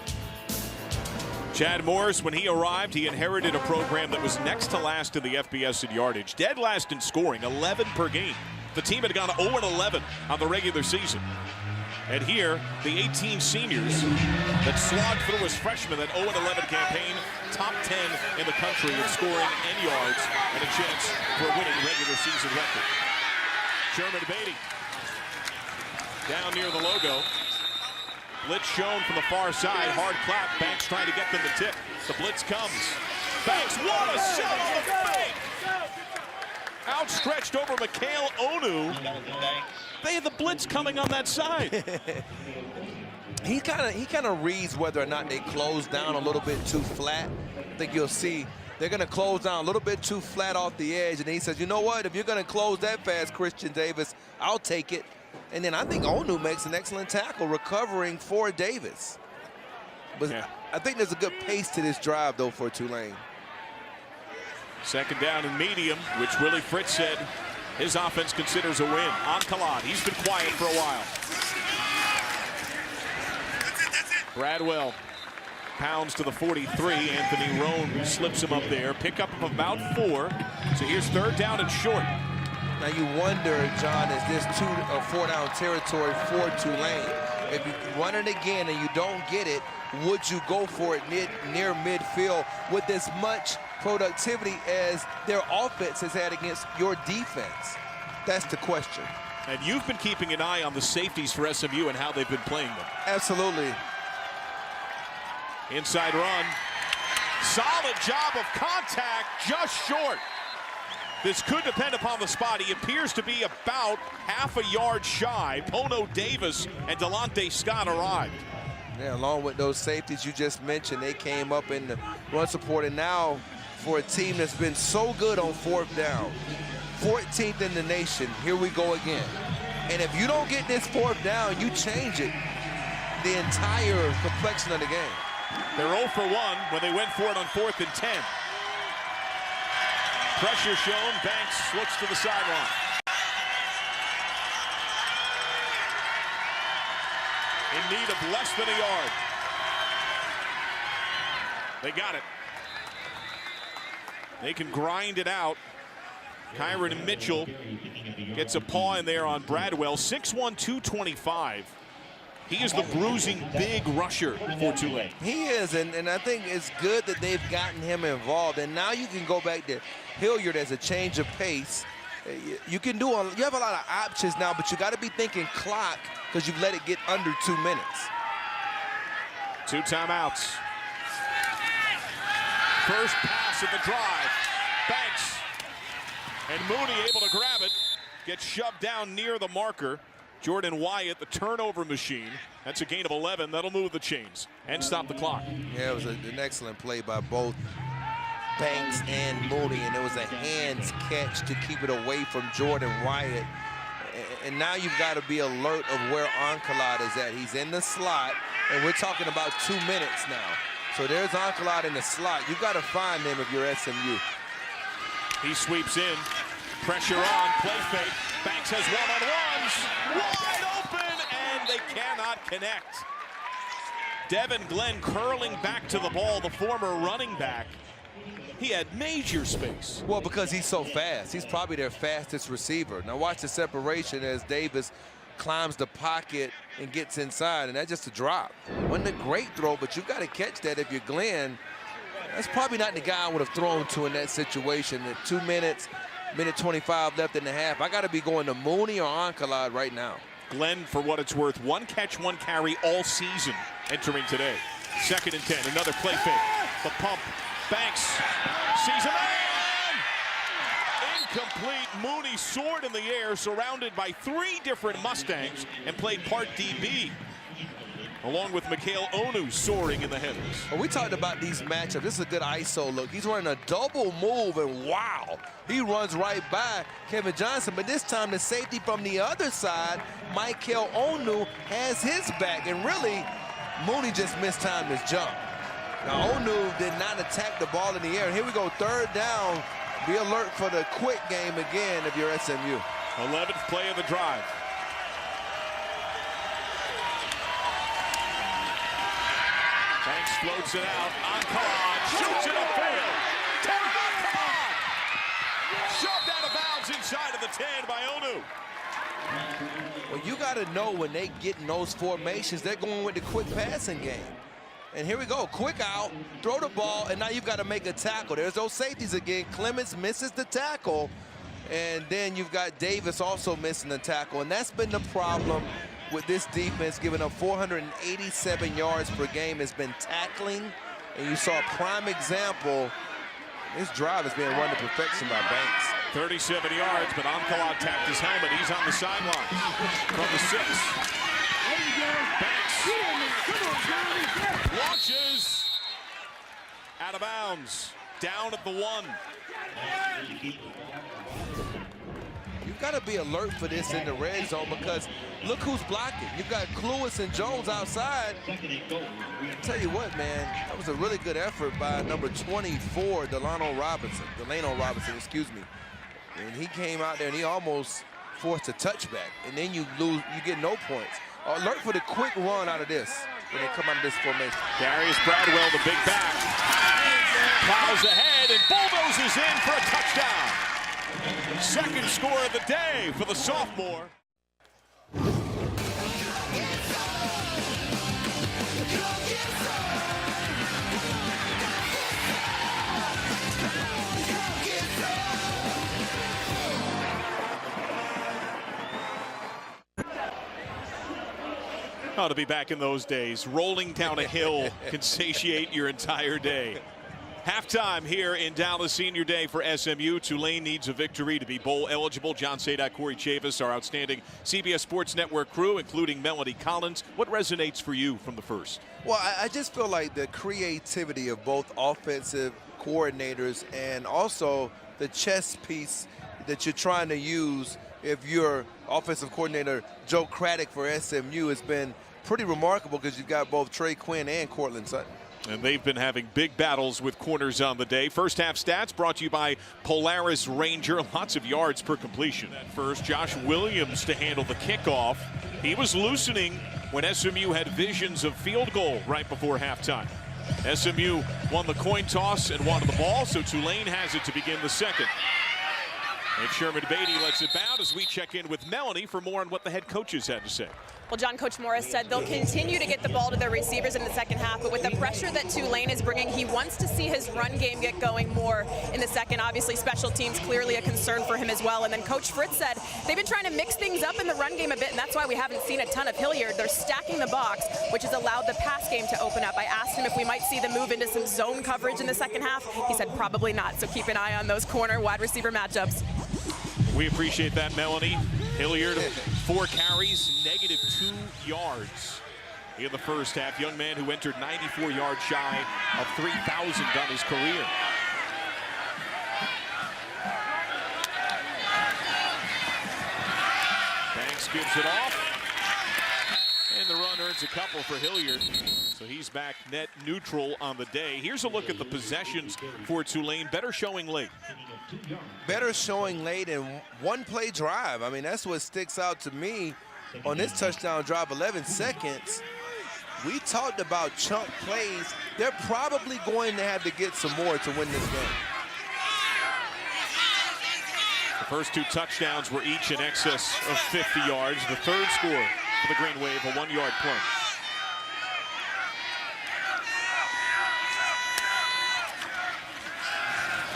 Chad Morris, when he arrived, he inherited a program that was next to last in the FBS in yardage, dead last in scoring, 11 per game. The team had gone 0-11 on the regular season. And here, the 18 seniors that slogged through as freshmen that 0-11 campaign, top 10 in the country in scoring and yards, and a chance for a winning regular season record. Sherman Beatty Down near the logo. Blitz shown from the far side. Hard clap. Banks trying to get them to tip. The blitz comes. Banks, what a shot on the fake! Outstretched over Mikhail Onu. They had the blitz coming on that side. He kind of reads whether or not they close down a little bit too flat. I think you'll see they're going to close down a little bit too flat off the edge. And he says, you know what? If you're going to close that fast, Christian Davis, I'll take it. And then I think Onu makes an excellent tackle recovering for Davis. But yeah. I think there's a good pace to this drive, though, for Tulane. Second down and medium, which Willie Fritz said his offense considers a win. Ankalaad, he's been quiet for a while. Bradwell pounds to the 43. Anthony Roan slips him up there. Pickup of about 4. So here's third down and short. Now you wonder, John, is this 2 or 4 down territory for Tulane? If you run it again and you don't get it, would you go for it near midfield with as much productivity as their offense has had against your defense? That's the question. And you've been keeping an eye on the safeties for SMU and how they've been playing them. Absolutely. Inside run. Solid job of contact, just short. This could depend upon the spot. He appears to be about half a yard shy. Pono Davis and Delonte Scott arrived. Yeah, along with those safeties you just mentioned, they came up in the run support. And now for a team that's been so good on 4th down, 14th in the nation, here we go again. And if you don't get this 4th down, you change it, the entire complexion of the game. They're 0 for 1 when they went for it on 4th and 10. Pressure shown. Banks looks to the sideline. In need of less than a yard. They got it. They can grind it out. Kyron Mitchell gets a paw in there on Bradwell. 6'1", 225. He is the bruising big rusher for Tulane. He is, and I think it's good that they've gotten him involved. And now you can go back to Hilliard as a change of pace. You can do you have a lot of options now, but you got to be thinking clock because you've let it get under 2 minutes. 2 timeouts. First pass of the drive. Banks and Mooney able to grab it. Gets shoved down near the marker. Jordan Wyatt, the turnover machine. That's a gain of 11. That'll move the chains and stop the clock. Yeah, it was an excellent play by both Banks and Mooney, and it was a hands catch to keep it away from Jordan Wyatt. And now you've got to be alert of where Ankalaad is at. He's in the slot, and we're talking about 2 minutes now. So there's Ankalaad in the slot. You've got to find him if you're SMU. He sweeps in. Pressure on, play fake. Banks has one-on-ones. Wide open, and they cannot connect. Devin Glenn curling back to the ball, the former running back. He had major space. Well, because he's so fast. He's probably their fastest receiver. Now watch the separation as Davis climbs the pocket and gets inside, and that's just a drop. Wasn't a great throw, but you've got to catch that if you're Glenn. That's probably not the guy I would have thrown to in that situation. At 2 minutes, minute 25 left in the half. I got to be going to Mooney or Ankalaad right now. Glenn, for what it's worth, 1 catch, 1 carry all season entering today. 2nd and 10, another play fake. The pump, Banks sees a man! Incomplete. Mooney soared in the air, surrounded by 3 different Mustangs, and played part DB. Along with Mikhail Onu soaring in the headers. Well, we talked about these matchups. This is a good ISO look. He's running a double move, and wow, he runs right by Kevin Johnson. But this time, the safety from the other side, Mikhail Onu, has his back. And really, Mooney just mistimed his jump. Now, Onu did not attack the ball in the air. Here we go, 3rd down. Be alert for the quick game again if you're SMU. 11th play of the drive. Banks floats it out. Ankalaad shoots it upfield. Ankalaad! Shoved out of bounds inside of the 10 by Onu. Well, you got to know when they get in those formations, they're going with the quick passing game. And here we go, quick out, throw the ball, and now you've got to make a tackle. There's those safeties again. Clemens misses the tackle, and then you've got Davis also missing the tackle. And that's been the problem with this defense, giving up 487 yards per game, has been tackling. And you saw a prime example. This drive is being run to perfection by Banks. 37 yards, but Ankalaad tapped his helmet. He's on the sideline from the 6. Banks launches out of bounds, down at the 1. You've got to be alert for this in the red zone because look who's blocking. You've got Cluis and Jones outside. I'll tell you what, man, that was a really good effort by number 24, Delano Robinson, excuse me. And he came out there and he almost forced a touchback. And then you get no points. Alert for the quick run out of this when they come out of this formation. Darius Bradwell, the big back, plows ahead and bulldozes in for a touchdown. Second score of the day for the sophomore. Oh, to be back in those days, rolling down a hill can satiate your entire day. Halftime here in Dallas Senior Day for SMU. Tulane needs a victory to be bowl eligible. John Sadak, Corey Chavis, our outstanding CBS Sports Network crew, including Melody Collins. What resonates for you from the first? Well, I just feel like the creativity of both offensive coordinators and also the chess piece that you're trying to use if you're offensive coordinator Joe Craddock for SMU has been pretty remarkable because you've got both Trey Quinn and Cortland Sutton. And they've been having big battles with corners on the day. First half stats brought to you by Polaris Ranger. Lots of yards per completion. At first, Josh Williams to handle the kickoff. He was loosening when SMU had visions of field goal right before halftime. SMU won the coin toss and wanted the ball, so Tulane has it to begin the second. And Sherman Beatty lets it bound as we check in with Melanie for more on what the head coaches had to say. Well, John, Coach Morris said they'll continue to get the ball to their receivers in the second half, but with the pressure that Tulane is bringing, he wants to see his run game get going more in the second. Obviously, special teams clearly a concern for him as well. And then Coach Fritz said they've been trying to mix things up in the run game a bit, and that's why we haven't seen a ton of Hilliard. They're stacking the box, which has allowed the pass game to open up. I asked him if we might see them move into some zone coverage in the second half. He said probably not, so keep an eye on those corner wide receiver matchups. We appreciate that, Melanie. Hilliard, 4 carries, -2 yards in the first half. Young man who entered 94 yards shy of 3,000 on his career. Banks gives it off. And the run earns a couple for Hilliard. So he's back net neutral on the day. Here's a look at the possessions for Tulane. Better showing late. Better showing late in one-play drive. I mean, that's what sticks out to me on this touchdown drive, 11 seconds. We talked about chunk plays. They're probably going to have to get some more to win this game. The first 2 touchdowns were each in excess of 50 yards. The third score for the Green Wave, a 1-yard plunge.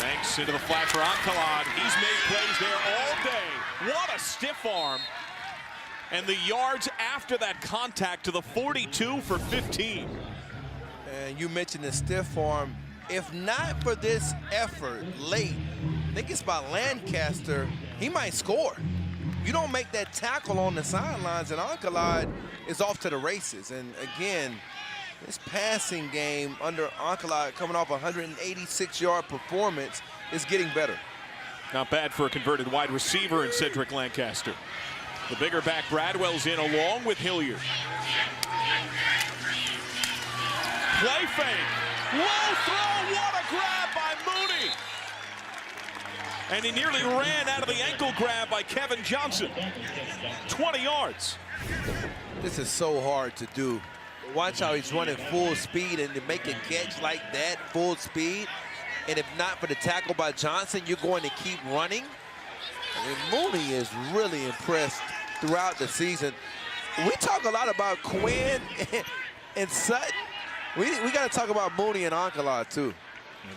Banks into the flat for Ankalaad. He's made plays there all day. What a stiff arm. And the yards after that contact to the 42 for 15. And you mentioned the stiff arm. If not for this effort late, I think it's by Lancaster, he might score. You don't make that tackle on the sidelines, and Ankalaad is off to the races. And again, this passing game under Ankalaad coming off a 186-yard performance is getting better. Not bad for a converted wide receiver in Cedric Lancaster. The bigger back Bradwell's in along with Hilliard. Play fake. Low throw. What a grab by Mooney. And he nearly ran out of the ankle grab by Kevin Johnson. 20 yards. This is so hard to do. Watch how he's running full speed and to make a catch like that, full speed. And if not for the tackle by Johnson, you're going to keep running. And Mooney is really impressed throughout the season. We talk a lot about Quinn and Sutton. We got to talk about Mooney and Ankalaad too.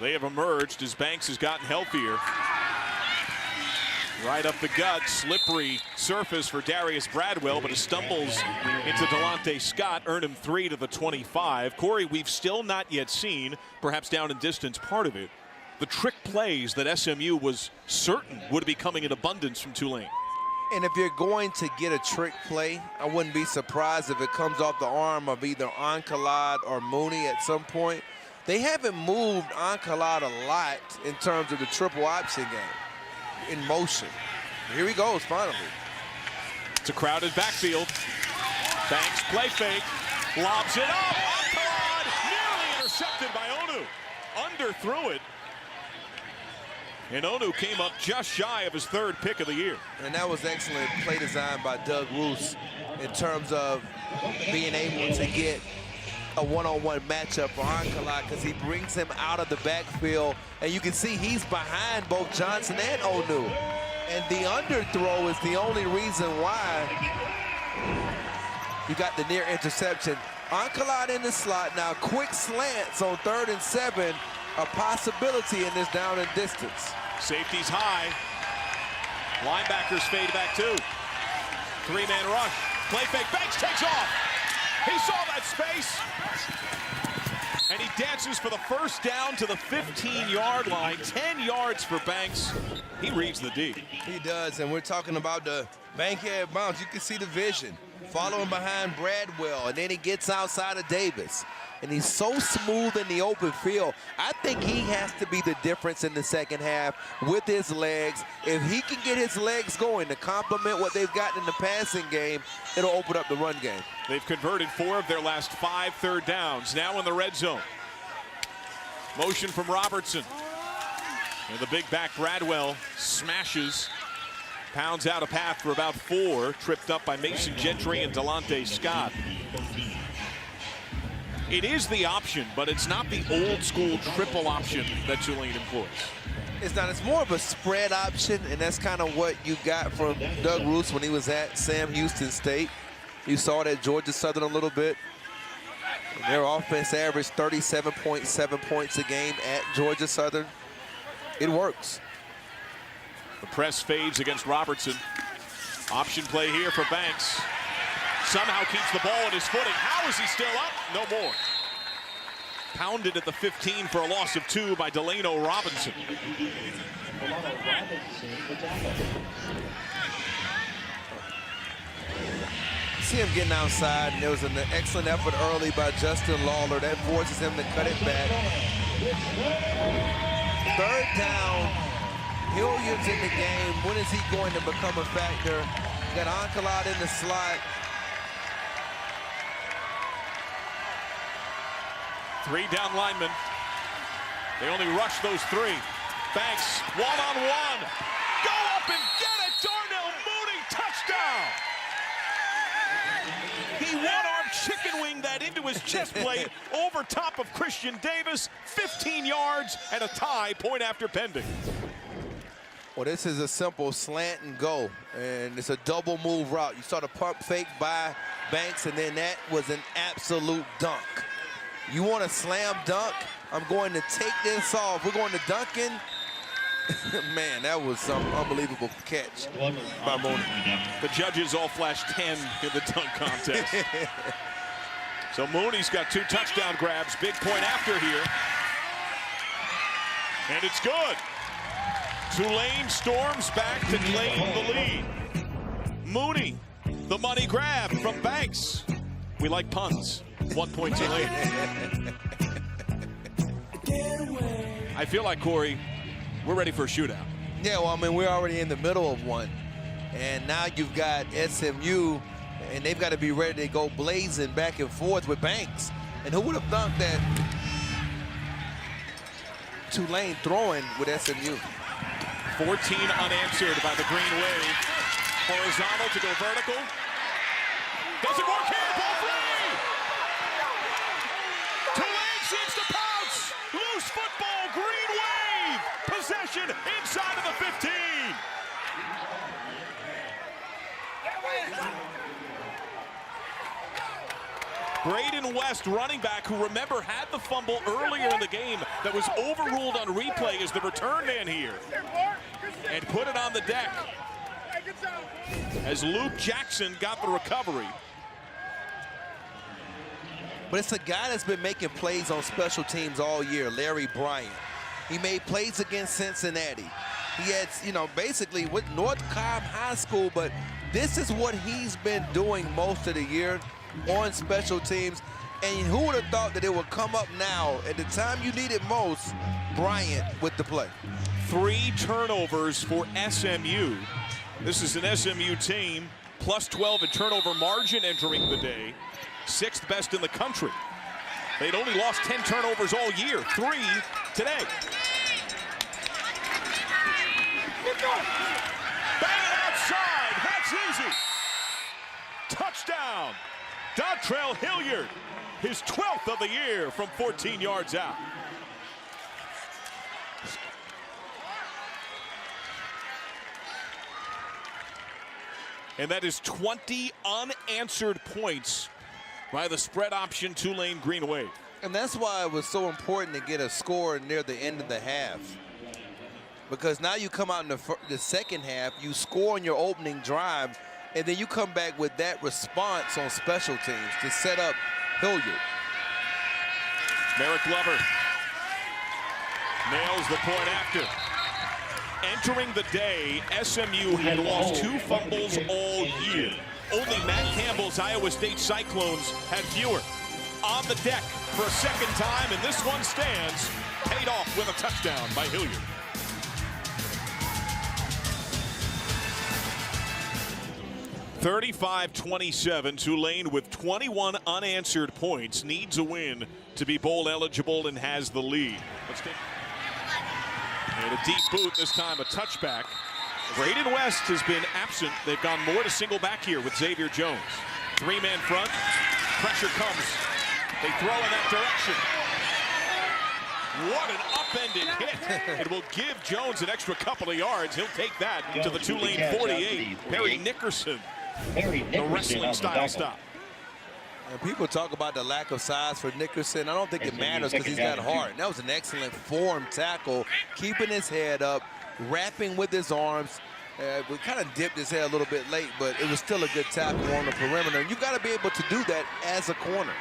They have emerged as Banks has gotten healthier. Right up the gut, slippery surface for Darius Bradwell, but he stumbles into Delonte Scott, earned him 3 to the 25. Corey, we've still not yet seen, perhaps down in distance part of it, the trick plays that SMU was certain would be coming in abundance from Tulane. And if you're going to get a trick play, I wouldn't be surprised if it comes off the arm of either Ankalaad or Mooney at some point. They haven't moved Ankalaad a lot in terms of the triple option game in motion. Here he goes, finally. It's a crowded backfield. Banks play fake, lobs it up. Ankalaad nearly intercepted by Onu. Underthrew it. And Onu came up just shy of his 3rd pick of the year. And that was excellent play design by Doug Roos in terms of being able to get a one-on-one matchup for Ankalaad because he brings him out of the backfield. And you can see he's behind both Johnson and Onu. And the underthrow is the only reason why you got the near interception. Ankalaad in the slot now, quick slants on 3rd and 7. A possibility in this down and distance. Safety's high. Linebackers fade back too. 3-man rush. Play fake. Banks takes off. He saw that space. And he dances for the first down to the 15-yard line. 10 yards for Banks. He reads the D. He does, and we're talking about the bankhead bounce. You can see the vision. Following behind Bradwell, and then he gets outside of Davis. And he's so smooth in the open field. I think he has to be the difference in the second half with his legs. If he can get his legs going to complement what they've gotten in the passing game, it'll open up the run game. They've converted 4 of their last 5 third downs. Now in the red zone. Motion from Robertson. And the big back Bradwell smashes. Pounds out a path for about 4. Tripped up by Mason Gentry and Delonte Scott. It is the option, but it's not the old school triple option that Tulane employs. It's not. It's more of a spread option, and that's kind of what you got from Doug Roos when he was at Sam Houston State. You saw it at Georgia Southern a little bit. And their offense averaged 37.7 points a game at Georgia Southern. It works. The press fades against Robertson. Option play here for Banks. Somehow keeps the ball in his footing. How is he still up? No more. Pounded at the 15 for a loss of 2 by Delano Robinson. See him getting outside, and there was an excellent effort early by Justin Lawler. That forces him to cut it back. 3rd down. Hilliard's in the game. When is he going to become a factor? Got Ankalaad in the slot. 3 down linemen. They only rush those 3. Banks, one-on-1. Go up and get it. Darnell Mooney, touchdown. He one-arm chicken winged that into his chest plate over top of Christian Davis. 15 yards and a tie, point after pending. Well, this is a simple slant and go, and it's a double move route. You saw the pump fake by Banks, and then that was an absolute dunk. You want a slam dunk? I'm going to take this off. We're going to Duncan. Man, that was some unbelievable catch by Mooney. The judges all flashed 10 in the dunk contest. So Mooney's got 2 touchdown grabs. Big point after here. And it's good. Tulane storms back to claim the lead. Mooney, the money grab from Banks. We like puns. 1 point Tulane. I feel like, Corey, we're ready for a shootout. Yeah, well, I mean, we're already in the middle of one. And now you've got SMU, and they've got to be ready to go blazing back and forth with Banks. And who would have thought that Tulane throwing with SMU? 14 unanswered by the Green Wave. Horizontal to go vertical. Doesn't work here, ball free! Tulane seems to pounce! Loose football, Green Wave! Possession inside of the 15! Braden West, running back, who remember had the fumble earlier in the game that was overruled on replay, is the return man here. and put it on the deck as Luke Jackson got the recovery. But it's a guy that's been making plays on special teams all year, Larry Bryant. He made plays against Cincinnati. He had, you know, basically with North Cobb High School, but this is what he's been doing most of the year on special teams. And who would have thought that it would come up now at the time you need it most, Bryant with the play. 3 turnovers for SMU. This is an SMU team, plus 12 in turnover margin entering the day. 6th best in the country. They'd only lost 10 turnovers all year, 3 today. Bang it outside, that's easy. Touchdown, Dontrell Hilliard, his 12th of the year from 14 yards out. And that is 20 unanswered points by the spread option Tulane Green Wave. And that's why it was so important to get a score near the end of the half. Because now you come out in the second half, you score on your opening drive, and then you come back with that response on special teams to set up Hilliard. Merrick Glover nails the point after. Entering the day, SMU had lost 2 fumbles all year. Only Matt Campbell's Iowa State Cyclones had fewer. On the deck for a second time, and this one stands, paid off with a touchdown by Hilliard. (35-27), Tulane with 21 unanswered points needs a win to be bowl eligible and has the lead. Let's take. And a deep boot, this time a touchback. Braden West has been absent. They've gone more to single back here with Xavier Jones. 3-man front, pressure comes. They throw in that direction. What an upended hit. It will give Jones an extra couple of yards. He'll take that to the Tulane 48. Perry Nickerson, the wrestling style stop. And people talk about the lack of size for Nickerson. I don't think it matters because he's got heart. That was an excellent form tackle, keeping his head up, wrapping with his arms. We kind of dipped his head a little bit late, but it was still a good tackle on the perimeter. And you've got to be able to do that as a corner.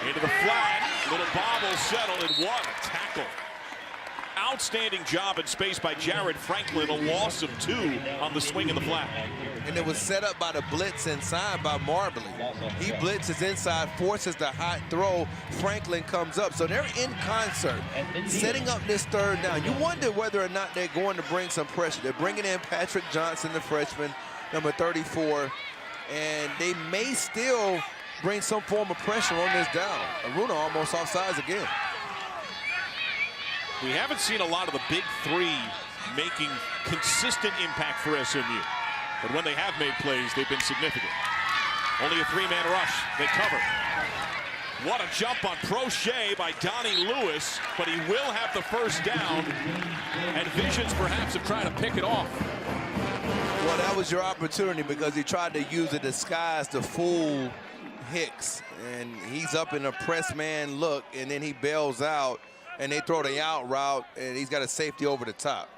Into the flat, little bobble settled, and what a tackle. Outstanding job in space by Jared Franklin, a loss of 2 on the swing in the flat. And it was set up by the blitz inside by Marbley. He blitzes inside, forces the hot throw. Franklin comes up. So they're in concert, setting up this third down. You wonder whether or not they're going to bring some pressure. They're bringing in Patrick Johnson, the freshman, number 34, and they may still bring some form of pressure on this down. Aruna almost offsides again. We haven't seen a lot of the big 3 making consistent impact for SMU. But when they have made plays, they've been significant. Only a 3-man rush. They cover. What a jump on Prochet by Donnie Lewis, but he will have the first down. And visions perhaps of trying to pick it off. Well, that was your opportunity because he tried to use a disguise to fool Hicks. And he's up in a press man look, and then he bails out. And they throw the out route, and he's got a safety over the top.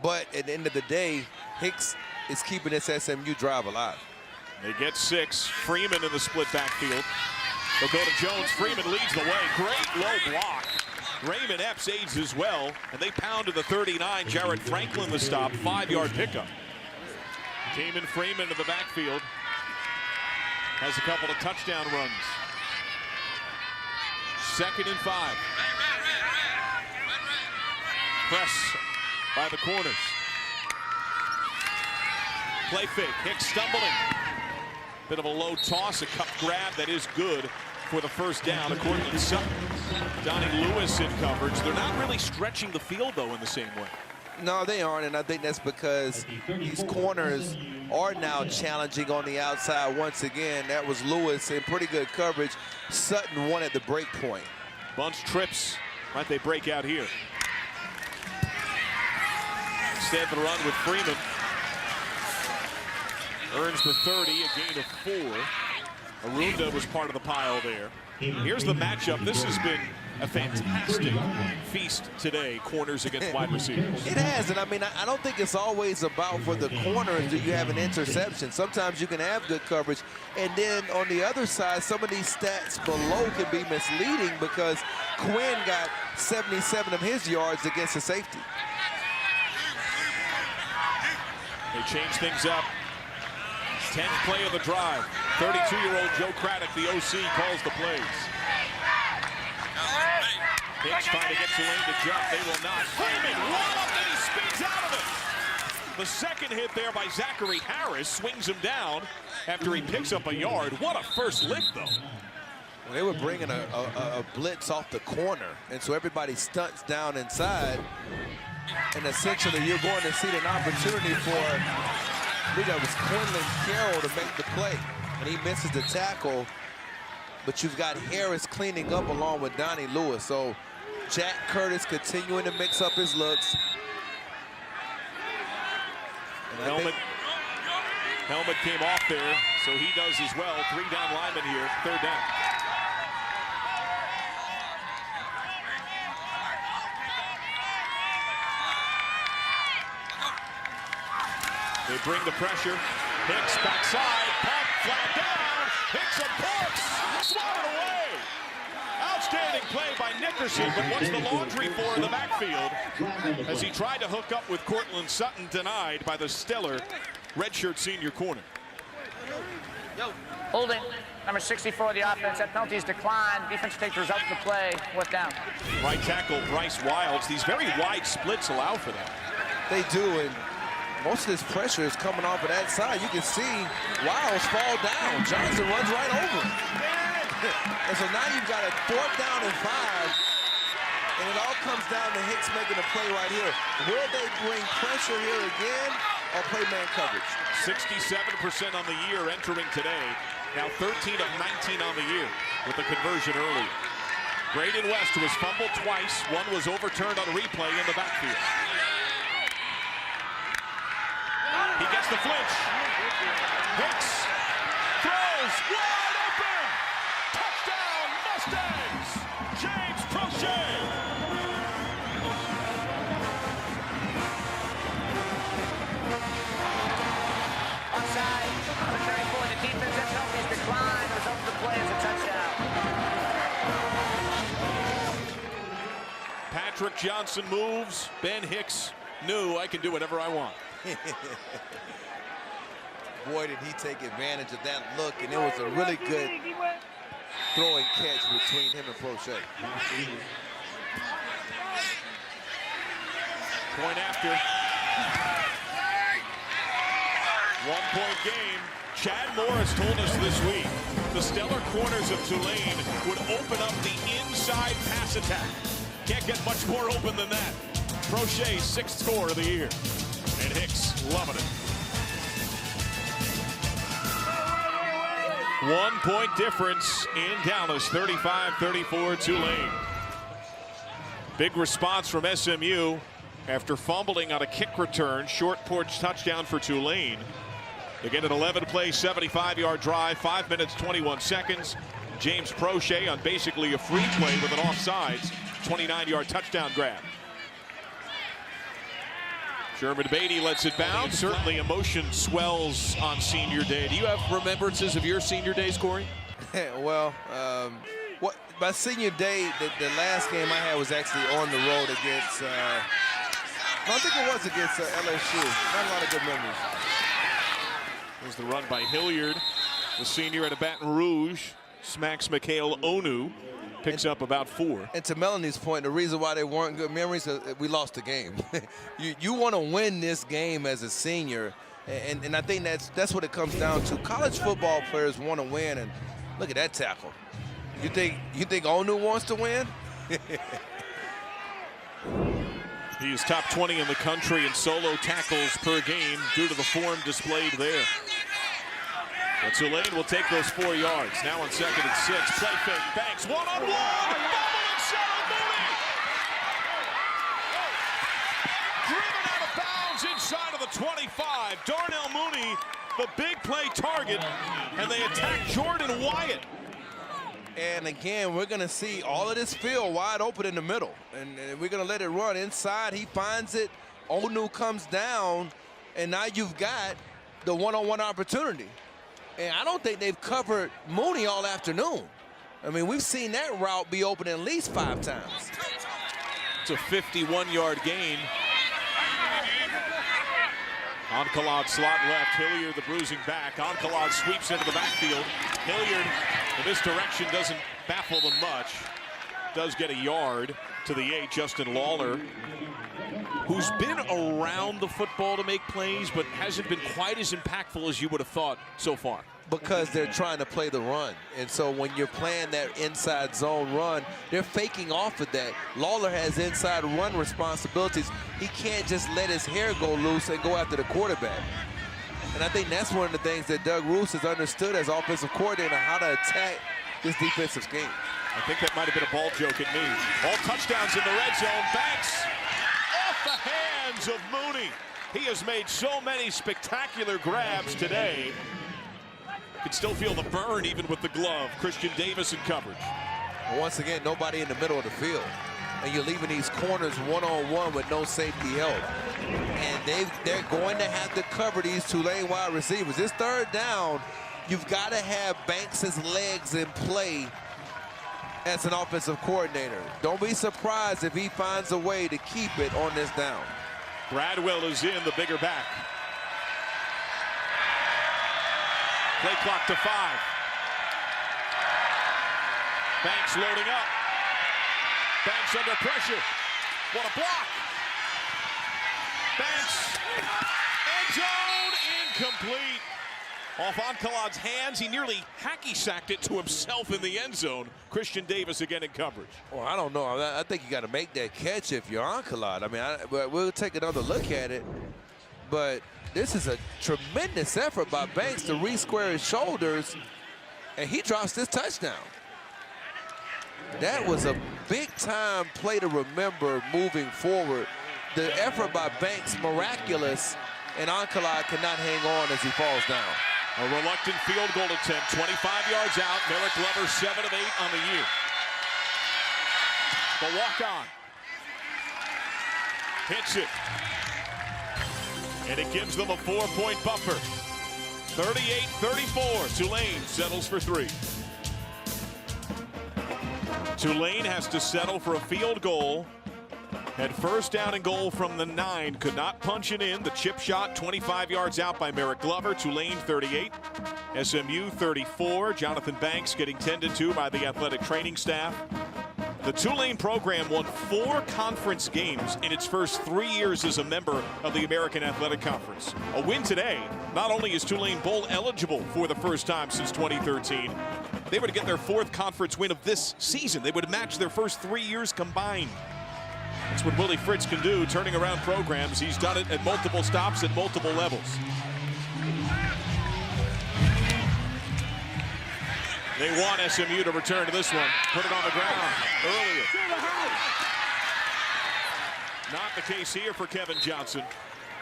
But at the end of the day, Hicks is keeping this SMU drive alive. They get 6. Freeman in the split backfield. They'll go to Jones. Freeman leads the way. Great low block. Raymond Epps aids as well. And they pound to the 39. Jared Franklin the stop. 5-yard pickup. Damon Freeman to the backfield. Has a couple of touchdown runs. 2nd and 5. Press by the corners. Play fake. Hicks stumbling. Bit of a low toss, a cup grab that is good for the first down, according to Sutton. Donnie Lewis in coverage. They're not really stretching the field, though, in the same way. No, they aren't, and I think that's because these corners are now challenging on the outside once again. That was Lewis in pretty good coverage. Sutton won at the break point. Bunch trips. Might they break out here? Instead of the run with Freeman. Earns the 30, a gain of 4. Arunda was part of the pile there. Here's the matchup. This has been a fantastic feast today, corners against wide receivers. It has, and I mean, I don't think it's always about for the corners do you have an interception. Sometimes you can have good coverage, and then on the other side, some of these stats below can be misleading because Quinn got 77 of his yards against a safety. They change things up. 10th play of the drive. 32-year-old Joe Craddock, the OC, calls the plays. Hicks trying to get Tulane to jump. They will not. Freeman, wallop, and he spins out of it. The second hit there by Zachary Harris swings him down after he picks up a yard. What a first lick, though. Well, they were bringing a blitz off the corner, and so everybody stunts down inside. And essentially, you're going to see an opportunity for, I believe that was Quinlan Carroll to make the play. And he misses the tackle, but you've got Harris cleaning up along with Donnie Lewis. So Jack Curtis continuing to mix up his looks. Helmet came off there, so he does as well. 3 down linemen here, 3rd down. They bring the pressure. Hicks backside, pump, flat down. Hicks and Parks, swatted away. Outstanding play by Nickerson, but what's the laundry for in the backfield as he tried to hook up with Cortland Sutton, denied by the stellar redshirt senior corner. Holding, number 64 of the offense. That penalty is declined. Defense takes the result of the play. 4th down. Right tackle Bryce Wilds. These very wide splits allow for that. They do, and most of this pressure is coming off of that side. You can see Wilds fall down. Johnson runs right over him. And so now you've got a 4th down and 5. And it all comes down to Hicks making a play right here. Will they bring pressure here again or play man coverage? 67% on the year entering today. Now 13 of 19 on the year with the conversion earlier. Braden West was fumbled twice. One was overturned on replay in the backfield. He gets the flinch. Hicks throws wide open. Touchdown, Mustangs. James Prochet. Offside. Number 34 in the defense. That penalty is declined. The result of the play is a touchdown. Patrick Johnson moves. Ben Hicks knew I can do whatever I want. Boy, did he take advantage of that look, and it was a really good throwing catch between him and Prochet. Point after. 1-point game. Chad Morris told us this week the stellar corners of Tulane would open up the inside pass attack. Can't get much more open than that. Prochet, 6th score of the year. And Hicks loving it. 1-point difference in Dallas, 35-34 Tulane. Big response from SMU after fumbling on a kick return. Short porch touchdown for Tulane. They get an 11-play, 75-yard drive, 5 minutes, 21 seconds. James Prochet on basically a free play with an offsides, 29-yard touchdown grab. Sherman Beatty lets it bounce. Certainly emotion swells on senior day. Do you have remembrances of your senior days, Corey? Well, my senior day, the last game I had was actually on the road against, I think it was against LSU. Not a lot of good memories. There's the run by Hilliard, the senior out of Baton Rouge. Smacks Mikhail Onu. Picks up about 4. And to Melanie's point, the reason why they weren't good memories is we lost the game. you want to win this game as a senior, and I think that's what it comes down to. College football players want to win, and look at that tackle. You think Onu wants to win? He is top 20 in the country in solo tackles per game due to the form displayed there. But Tulane will take those 4 yards. Now on 2nd and 6. Play fake. Banks one-on-one. Fumbling Sarah Mooney. Driven out of bounds inside of the 25. Darnell Mooney, the big play target. And they attack Jordan Wyatt. And again, we're going to see all of this field wide open in the middle. And we're going to let it run inside. He finds it. Onu comes down. And now you've got the one-on-one opportunity. And I don't think they've covered Mooney all afternoon. I mean, we've seen that route be open at least 5 times. It's a 51-yard gain. Onkalad slot left. Hilliard, the bruising back. Onkalad sweeps into the backfield. Hilliard in this direction doesn't baffle them much. Does get a yard to the 8. Justin Lawler, who's been around the football to make plays, but hasn't been quite as impactful as you would have thought so far. Because they're trying to play the run. And so when you're playing that inside zone run, they're faking off of that. Lawler has inside run responsibilities. He can't just let his hair go loose and go after the quarterback. And I think that's one of the things that Doug Roos has understood as offensive coordinator, how to attack this defensive scheme. I think that might have been a ball joke at me. All touchdowns in the red zone. Banks off the hands of Mooney. He has made so many spectacular grabs today. Can still feel the burn even with the glove. Christian Davis in coverage. Once again, nobody in the middle of the field. And you're leaving these corners one-on-one with no safety help. And they're going to have to cover these Tulane wide receivers. This third down, you've got to have Banks' legs in play as an offensive coordinator. Don't be surprised if he finds a way to keep it on this down. Bradwell is in, the bigger back. Play clock to 5. Banks loading up. Banks under pressure. What a block. Banks. End zone incomplete. Off Onkalad's hands. He nearly hacky-sacked it to himself in the end zone. Christian Davis again in coverage. Well, I don't know. I think you got to make that catch if you're Onkalad. I mean, we'll take another look at it. But this is a tremendous effort by Banks to re-square his shoulders, and he drops this touchdown. That was a big-time play to remember moving forward. The effort by Banks, miraculous, and Onkalad cannot hang on as he falls down. A reluctant field goal attempt, 25 yards out. Merrick Glover, 7 of 8 on the year. The walk-on. Hits it. And it gives them a 4-point buffer. 38-34. Tulane settles for 3. Tulane has to settle for a field goal. Had first down and goal from the 9. Could not punch it in. The chip shot 25 yards out by Merrick Glover. Tulane 38. SMU 34. Jonathan Banks getting tended to by the athletic training staff. The Tulane program won 4 conference games in its first 3 years as a member of the American Athletic Conference. A win today, not only is Tulane bowl eligible for the first time since 2013, they would get their 4th conference win of this season. They would match their first 3 years combined. That's what Willie Fritz can do, turning around programs. He's done it at multiple stops at multiple levels. They want SMU to return to this one. Put it on the ground earlier. Not the case here for Kevin Johnson.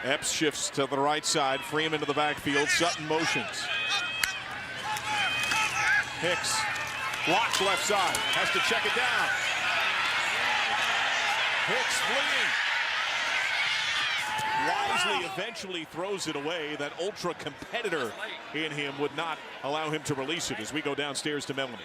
Epps shifts to the right side. Freeman to the backfield. Sutton motions. Hicks blocks left side. Has to check it down. Hicks fleeing. Wisely eventually throws it away. That ultra competitor in him would not allow him to release it as we go downstairs to Melanie.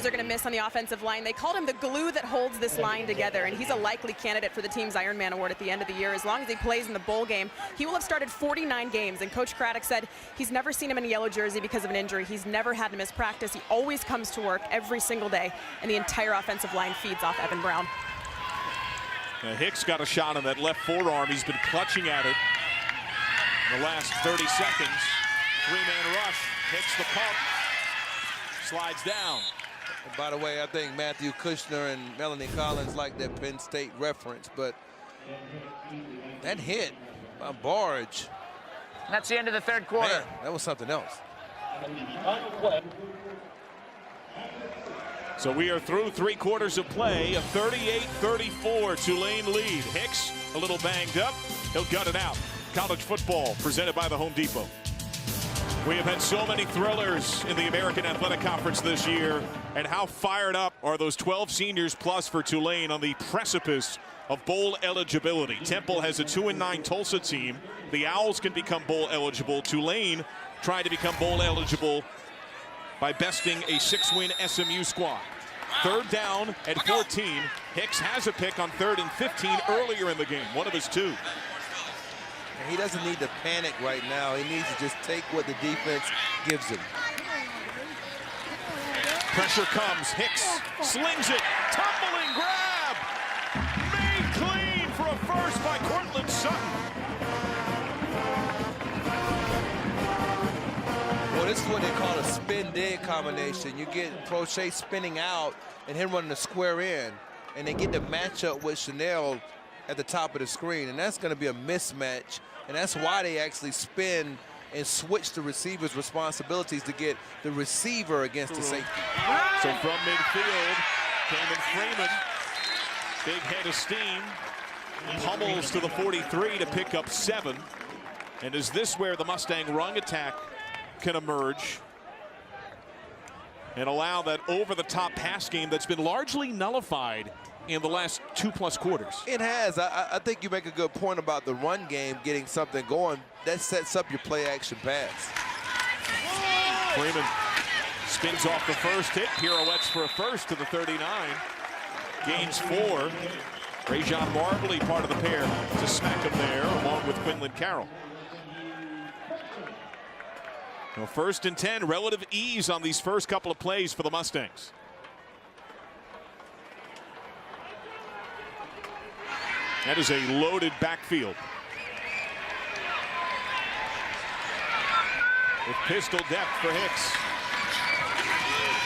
They're going to miss on the offensive line. They called him the glue that holds this line together, and he's a likely candidate for the team's Ironman Award at the end of the year. As long as he plays in the bowl game, he will have started 49 games, and Coach Craddock said he's never seen him in a yellow jersey because of an injury. He's never had to miss practice. He always comes to work every single day, and the entire offensive line feeds off Evan Brown. Now Hicks got a shot on that left forearm. He's been clutching at it in the last 30 seconds. 3-man rush. Hits the pump. Slides down. And by the way, I think Matthew Kushner and Melanie Collins like that Penn State reference, but that hit by Barge. And that's the end of the third quarter. Man, that was something else. So we are through 3 quarters of play. A 38-34 Tulane lead. Hicks a little banged up. He'll gut it out. College football presented by the Home Depot. We have had so many thrillers in the American Athletic Conference this year, and how fired up are those 12 seniors plus for Tulane on the precipice of bowl eligibility. Temple has a 2-9 Tulsa team. The Owls can become bowl eligible. Tulane trying to become bowl eligible by besting a 6-win SMU squad. Third down at 14. Hicks has a pick on 3rd and 15 earlier in the game, one of his 2. He doesn't need to panic right now. He needs to just take what the defense gives him. Pressure comes. Hicks slings it. Tumbling grab. Made clean for a first by Cortland Sutton. Well, this is what they call a spin-dig combination. You get Prochet spinning out and him running the square in, and they get the matchup with Chanel at the top of the screen, and that's going to be a mismatch, and that's why they actually spin and switch the receiver's responsibilities to get the receiver against the safety. So from midfield, Damon Freeman, big head of steam, pummels to the 43 to pick up 7. And is this where the Mustang run attack can emerge and allow that over-the-top pass game that's been largely nullified in the last 2+ quarters? It has. I think you make a good point about the run game getting something going. That sets up your play-action pass. Freeman spins off the first hit, pirouettes for a first to the 39. Gains 4. Rajon Marbley part of the pair to smack him there, along with Quinlan Carroll. So 1st and 10, relative ease on these first couple of plays for the Mustangs. That is a loaded backfield. With pistol depth for Hicks.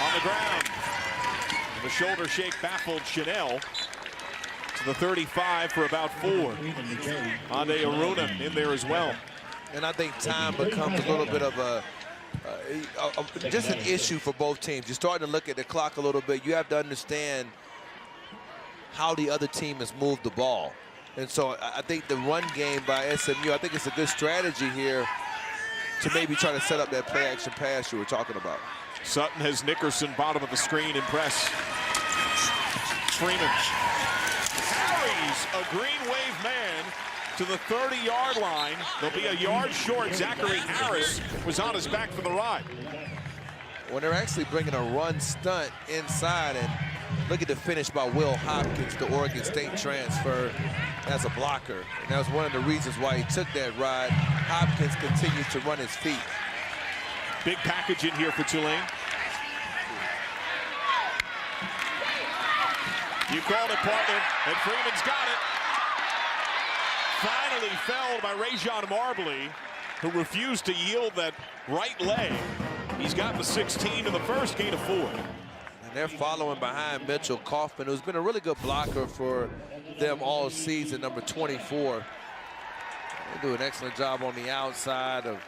On the ground. The shoulder shake baffled Chanel. To the 35 for about 4. Ande Aruna in there as well. And I think time becomes a little bit of just an issue for both teams. You're starting to look at the clock a little bit. You have to understand how the other team has moved the ball. And so I think the run game by SMU, I think it's a good strategy here to maybe try to set up that play-action pass you were talking about. Sutton has Nickerson bottom of the screen in press. Freeman carries a Green Wave man to the 30-yard line. They'll be a yard short. Zachary Harris was on his back for the ride. When they're actually bringing a run stunt inside, and look at the finish by Will Hopkins, the Oregon State transfer, as a blocker. And that was one of the reasons why he took that ride. Hopkins continued to run his feet. Big package in here for Tulane. You called it, partner, and Freeman's got it. Finally felled by Rajon Marbley, who refused to yield that right leg. He's got the 16 in the first, gain of 4. And they're following behind Mitchell Kaufman, who's been a really good blocker for them all season, number 24. They do an excellent job on the outside of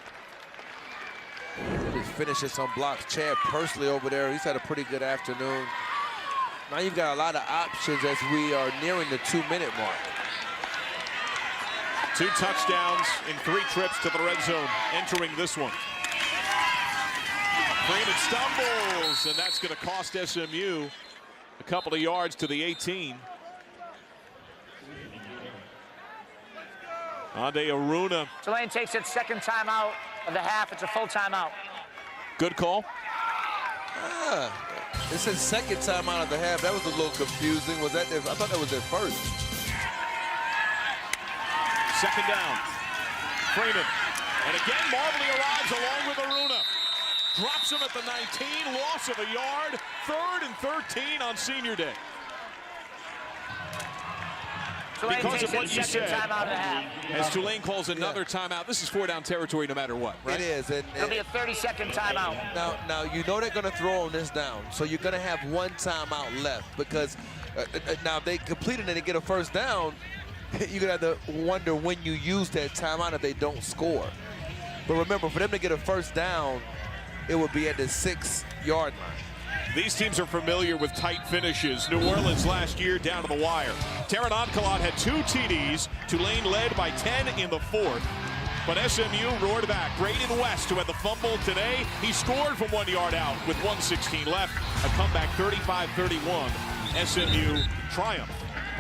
really finishing some blocks. Chad Pursley over there, he's had a pretty good afternoon. Now you've got a lot of options as we are nearing the 2-minute mark. 2 touchdowns in 3 trips to the red zone entering this one. Freeman stumbles, and that's going to cost SMU a couple of yards to the 18. Ande Aruna. Tulane takes its 2nd timeout of the half. It's a full timeout. Good call. It says 2nd timeout of the half. That was a little confusing. Was that their, I thought that was their first. 2nd down. Freeman. And again, Marbley arrives along with Aruna. Drops him at the 19, loss of a yard. 3rd and 13 on senior day. Tulane Because of takes what its you 2nd said, timeout of the half. as Tulane calls another timeout, this is 4-down territory no matter what, right? It is. And It'll be a 30-second timeout. Now you know they're going to throw on this down, so you're going to have 1 timeout left because now if they complete it and they get a 1st down, you're going to have to wonder when you use that timeout if they don't score. But remember, for them to get a 1st down, it would be at the 6-yard line. These teams are familiar with tight finishes. New Orleans last year down to the wire. Taron Oncolat had 2 TDs. Tulane led by 10 in the 4th. But SMU roared back. Braden West, who had the fumble today, he scored from 1 yard out with 1:16 left. A comeback 35-31. SMU triumph.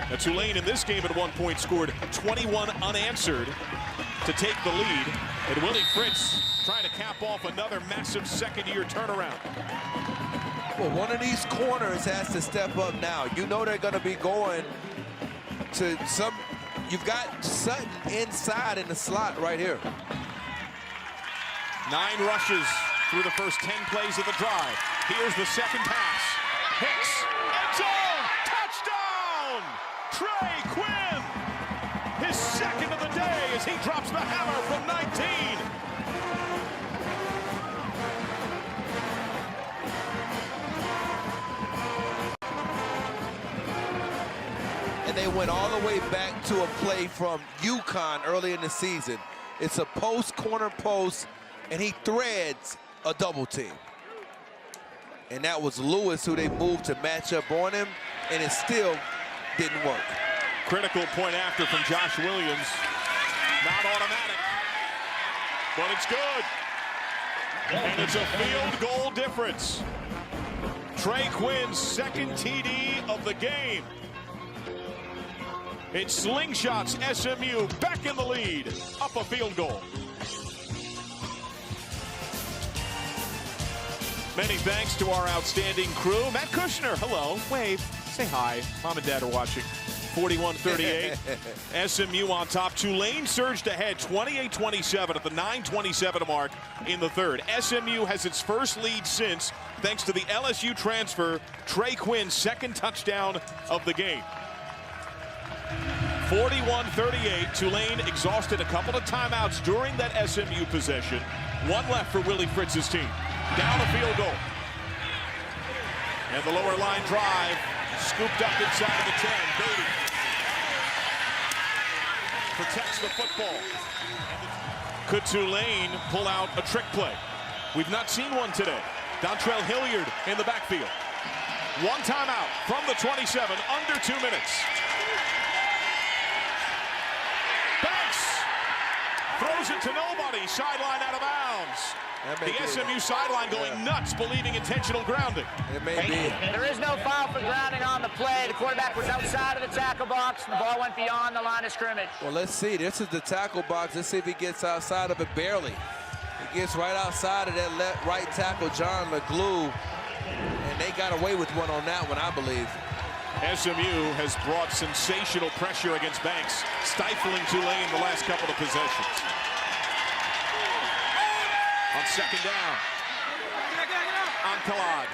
Now, Tulane in this game at one point scored 21 unanswered to take the lead. And Willie Fritz trying to cap off another massive second-year turnaround. Well, one of these corners has to step up now. You know they're going to be going to some. You've got Sutton inside in the slot right here. 9 rushes through the first 10 plays of the drive. Here's the second pass. Hicks, end zone, touchdown! Trey Quinn, his second of the day as he drops the hammer from 19. And they went all the way back to a play from UConn early in the season. It's a post, corner post, and he threads a double team. And that was Lewis who they moved to match up on him, and it still didn't work. Critical point after from Josh Williams. Not automatic, but it's good. And it's a field goal difference. Trey Quinn's second TD of the game. It slingshots SMU back in the lead, up a field goal. Many thanks to our outstanding crew. Matt Kushner, hello, wave, say hi. Mom and Dad are watching. 41-38. SMU on top. Tulane surged ahead 28-27 at the 9:27 mark in the third. SMU has its first lead since, thanks to the LSU transfer, Trey Quinn's second touchdown of the game. 41-38. Tulane exhausted a couple of timeouts during that SMU possession. One left for Willie Fritz's team. Down a field goal. And the lower line drive scooped up inside of the 10. Beatty protects the football. Could Tulane pull out a trick play? We've not seen one today. Dontrell Hilliard in the backfield. One timeout from the 27, under 2 minutes. Throws it to nobody, sideline out of bounds. The SMU sideline going nuts, believing intentional grounding. It may be. There is no foul for grounding on the play. The quarterback was outside of the tackle box, and the ball went beyond the line of scrimmage. Well, let's see. This is the tackle box. Let's see if he gets outside of it barely. He gets right outside of that right tackle, John LeGlue, and they got away with one on that one, I believe. SMU has brought sensational pressure against Banks, stifling Tulane the last couple of possessions. On second down, Ankalaad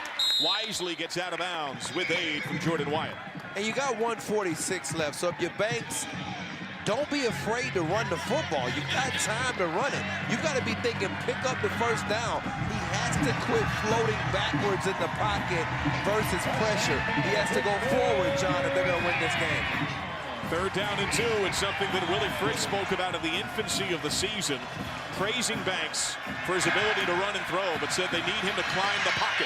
wisely gets out of bounds with aid from Jordan Wyatt. And you got 1:46 left, so if you're Banks, don't be afraid to run the football. You got time to run it. You got to be thinking, pick up the first down. He has to quit floating backwards in the pocket versus pressure. He has to go forward, John, if they're going to win this game. Third down and 2. It's something that Willie Fritz spoke about in the infancy of the season, praising Banks for his ability to run and throw, but said they need him to climb the pocket.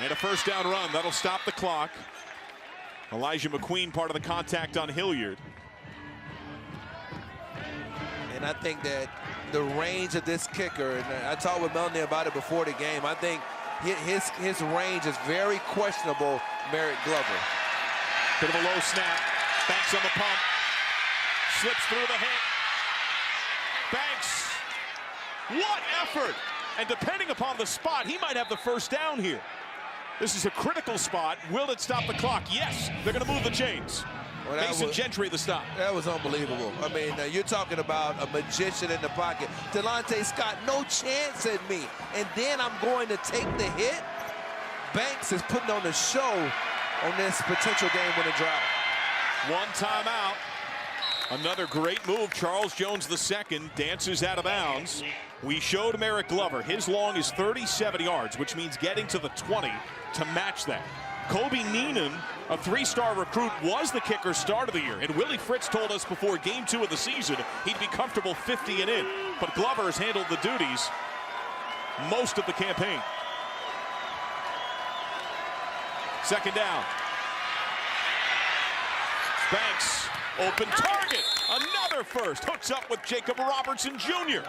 And a first down run. That'll stop the clock. Elijah McQueen part of the contact on Hilliard. And I think that the range of this kicker, and I talked with Melanie about it before the game, I think his range is very questionable, Merrick Glover. Bit of a low snap. Banks on the pump. Slips through the hit. Banks. What effort! And depending upon the spot, he might have the first down here. This is a critical spot. Will it stop the clock? Yes. They're going to move the chains. Well, Mason Gentry the stop. That was unbelievable. I mean, you're talking about a magician in the pocket. Delonte Scott, no chance at me. And then I'm going to take the hit. Banks is putting on a show on this potential game-winning drive. One timeout. Another great move. Charles Jones II dances out of bounds. We showed Merrick Glover. His long is 37 yards, which means getting to the 20 to match that. Kobe Neenan, a 3-star recruit, was the kicker start of the year. And Willie Fritz told us before game 2 of the season he'd be comfortable 50 and in. But Glover has handled the duties most of the campaign. Second down. Banks Open target. Another first. Hooks up with Jacob Robertson Jr.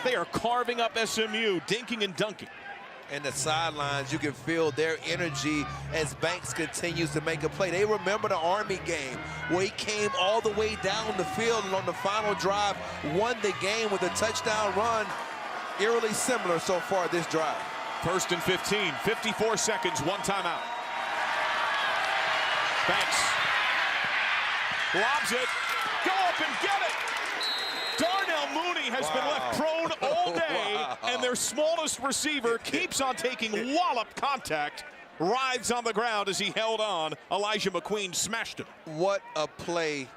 They are carving up SMU, dinking and dunking. And the sidelines, you can feel their energy as Banks continues to make a play. They remember the Army game where he came all the way down the field and on the final drive won the game with a touchdown run. Eerily similar so far this drive. 1st and 15, 54 seconds, one timeout. Banks lobs it. Go up and get it. Darnell Mooney has been left prone all day, and their smallest receiver keeps on taking wallop contact, writhes on the ground as he held on. Elijah McQueen smashed him. What a play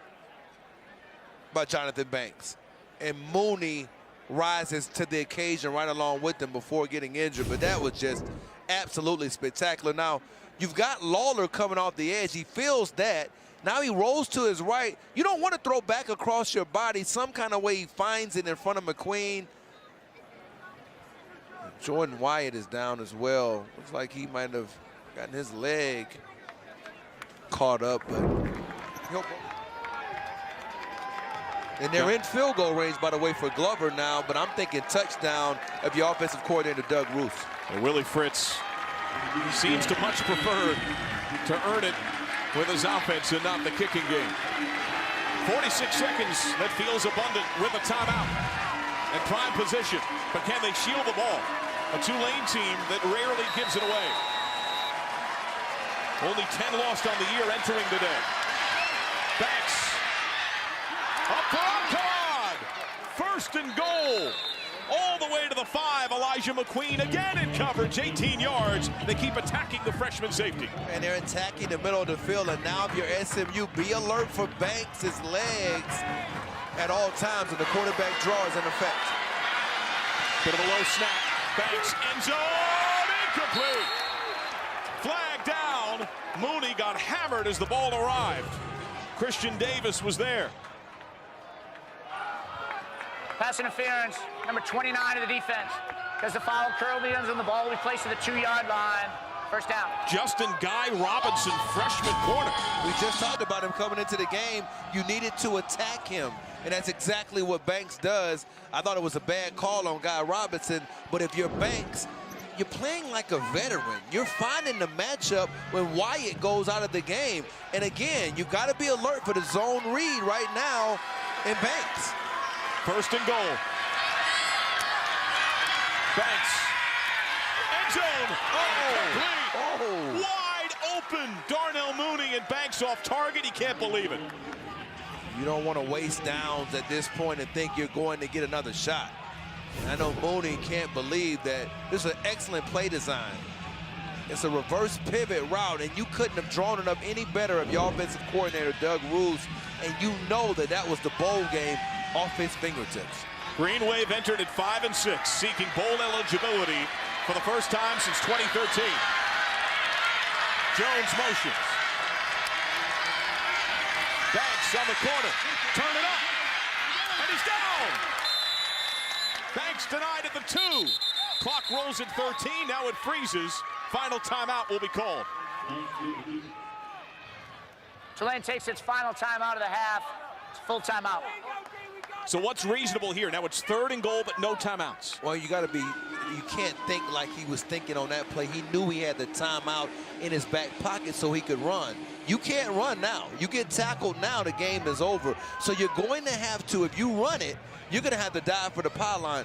by Jonathan Banks. And Mooney rises to the occasion right along with him before getting injured, but that was just absolutely spectacular. Now, you've got Lawler coming off the edge. He feels that. Now he rolls to his right. You don't want to throw back across your body. Some kind of way he finds it in front of McQueen. Jordan Wyatt is down as well. Looks like he might have gotten his leg caught up, but and they're in field goal range, by the way, for Glover now, but I'm thinking touchdown of your offensive coordinator, Doug Ruth. And Willie Fritz seems to much prefer to earn it with his offense and not the kicking game. 46 seconds, that feels abundant with a timeout. And prime position, but can they shield the ball? A Tulane team that rarely gives it away. Only 10 lost on the year entering the day. Banks. Up for Akkad. 1st and goal. All the way to the 5. Elijah McQueen again in coverage, 18 yards. They keep attacking the freshman safety. And they're attacking the middle of the field. And now if you're SMU, be alert for Banks' legs at all times. And the quarterback draw is in effect. Bit of a low snap. Banks, end zone, incomplete. Flag down. Mooney got hammered as the ball arrived. Christian Davis was there. Pass interference, number 29 of the defense. Does the foul curl the ends, and the ball will be placed at the 2-yard line. First down. Justin Guy Robinson, freshman corner. We just talked about him coming into the game. You needed to attack him, and that's exactly what Banks does. I thought it was a bad call on Guy Robinson, but if you're Banks, you're playing like a veteran. You're finding the matchup when Wyatt goes out of the game. And again, you got to be alert for the zone read right now in Banks. 1st and goal. Banks. End zone. Complete. Wide open. Darnell Mooney and Banks off target. He can't believe it. You don't want to waste downs at this point and think you're going to get another shot. I know Mooney can't believe that. This is an excellent play design. It's a reverse pivot route, and you couldn't have drawn it up any better of your offensive coordinator, Doug Ruth, and you know that that was the bowl game off his fingertips. Green Wave entered at 5-6, seeking bowl eligibility for the first time since 2013. Jones motions. Banks on the corner. Turn it up. And he's down. Banks denied at the 2. Clock rolls at 13. Now it freezes. Final timeout will be called. Tulane takes its final timeout of the half. It's full timeout. So what's reasonable here? Now it's 3rd and goal, but no timeouts. Well, you can't think like he was thinking on that play. He knew he had the timeout in his back pocket so he could run. You can't run now. You get tackled now, the game is over. So you're going to have to, if you run it, you're going to have to dive for the pylon.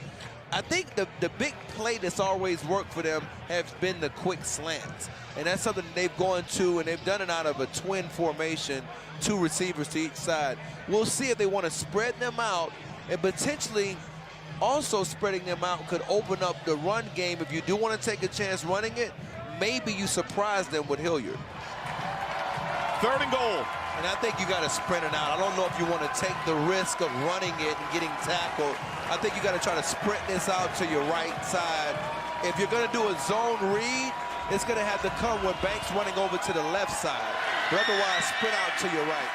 I think the big play that's always worked for them has been the quick slants. And that's something they've gone to, and they've done it out of a twin formation, 2 receivers to each side. We'll see if they want to spread them out, and potentially also spreading them out could open up the run game. If you do want to take a chance running it, maybe you surprise them with Hilliard. 3rd and goal. And I think you got to spread it out. I don't know if you want to take the risk of running it and getting tackled. I think you got to try to spread this out to your right side. If you're going to do a zone read, it's going to have to come with Banks running over to the left side. But otherwise, spread out to your right.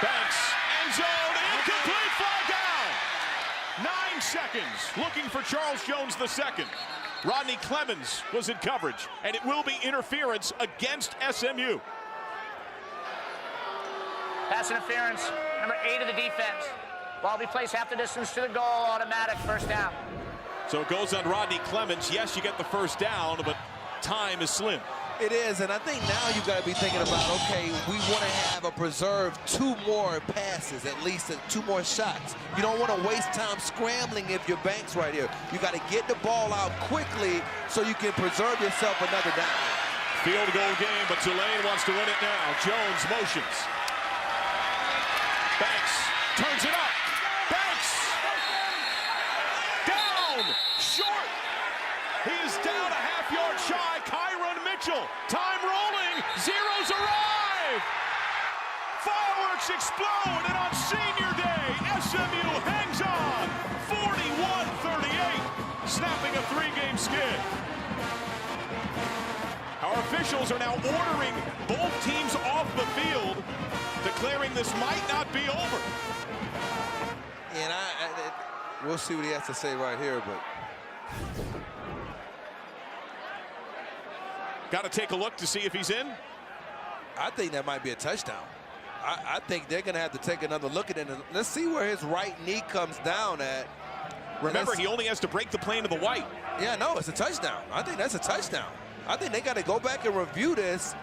Banks, end zone, incomplete, flag down. 9 seconds, looking for Charles Jones II. Rodney Clemens was in coverage, and it will be interference against SMU. Pass interference, number 8 of the defense. Ball will be placed half the distance to the goal, automatic first down. So it goes on Rodney Clemens. Yes, you get the first down, but time is slim. It is, and I think now you got to be thinking about, okay, we want to have a preserved 2 more passes, at least 2 more shots. You don't want to waste time scrambling if you're Banks right here. You got to get the ball out quickly so you can preserve yourself another down. Field goal game, but Tulane wants to win it now. Jones motions. Banks turns it up. Banks! Down! Short! He is down a half-yard shy. Kyron Mitchell. Time rolling. Zeros arrive. Fireworks explode, and on senior day, SMU hangs on. 41-38, snapping a 3-game skid. Our officials are now ordering both teams off the field, declaring this might not be over. And we'll see what he has to say right here, but got to take a look to see if he's in. I think that might be a touchdown. I think they're going to have to take another look at it. Let's see where his right knee comes down at. Remember, he only has to break the plane to the white. Yeah, no, it's a touchdown. I think that's a touchdown. I think they got to go back and review this.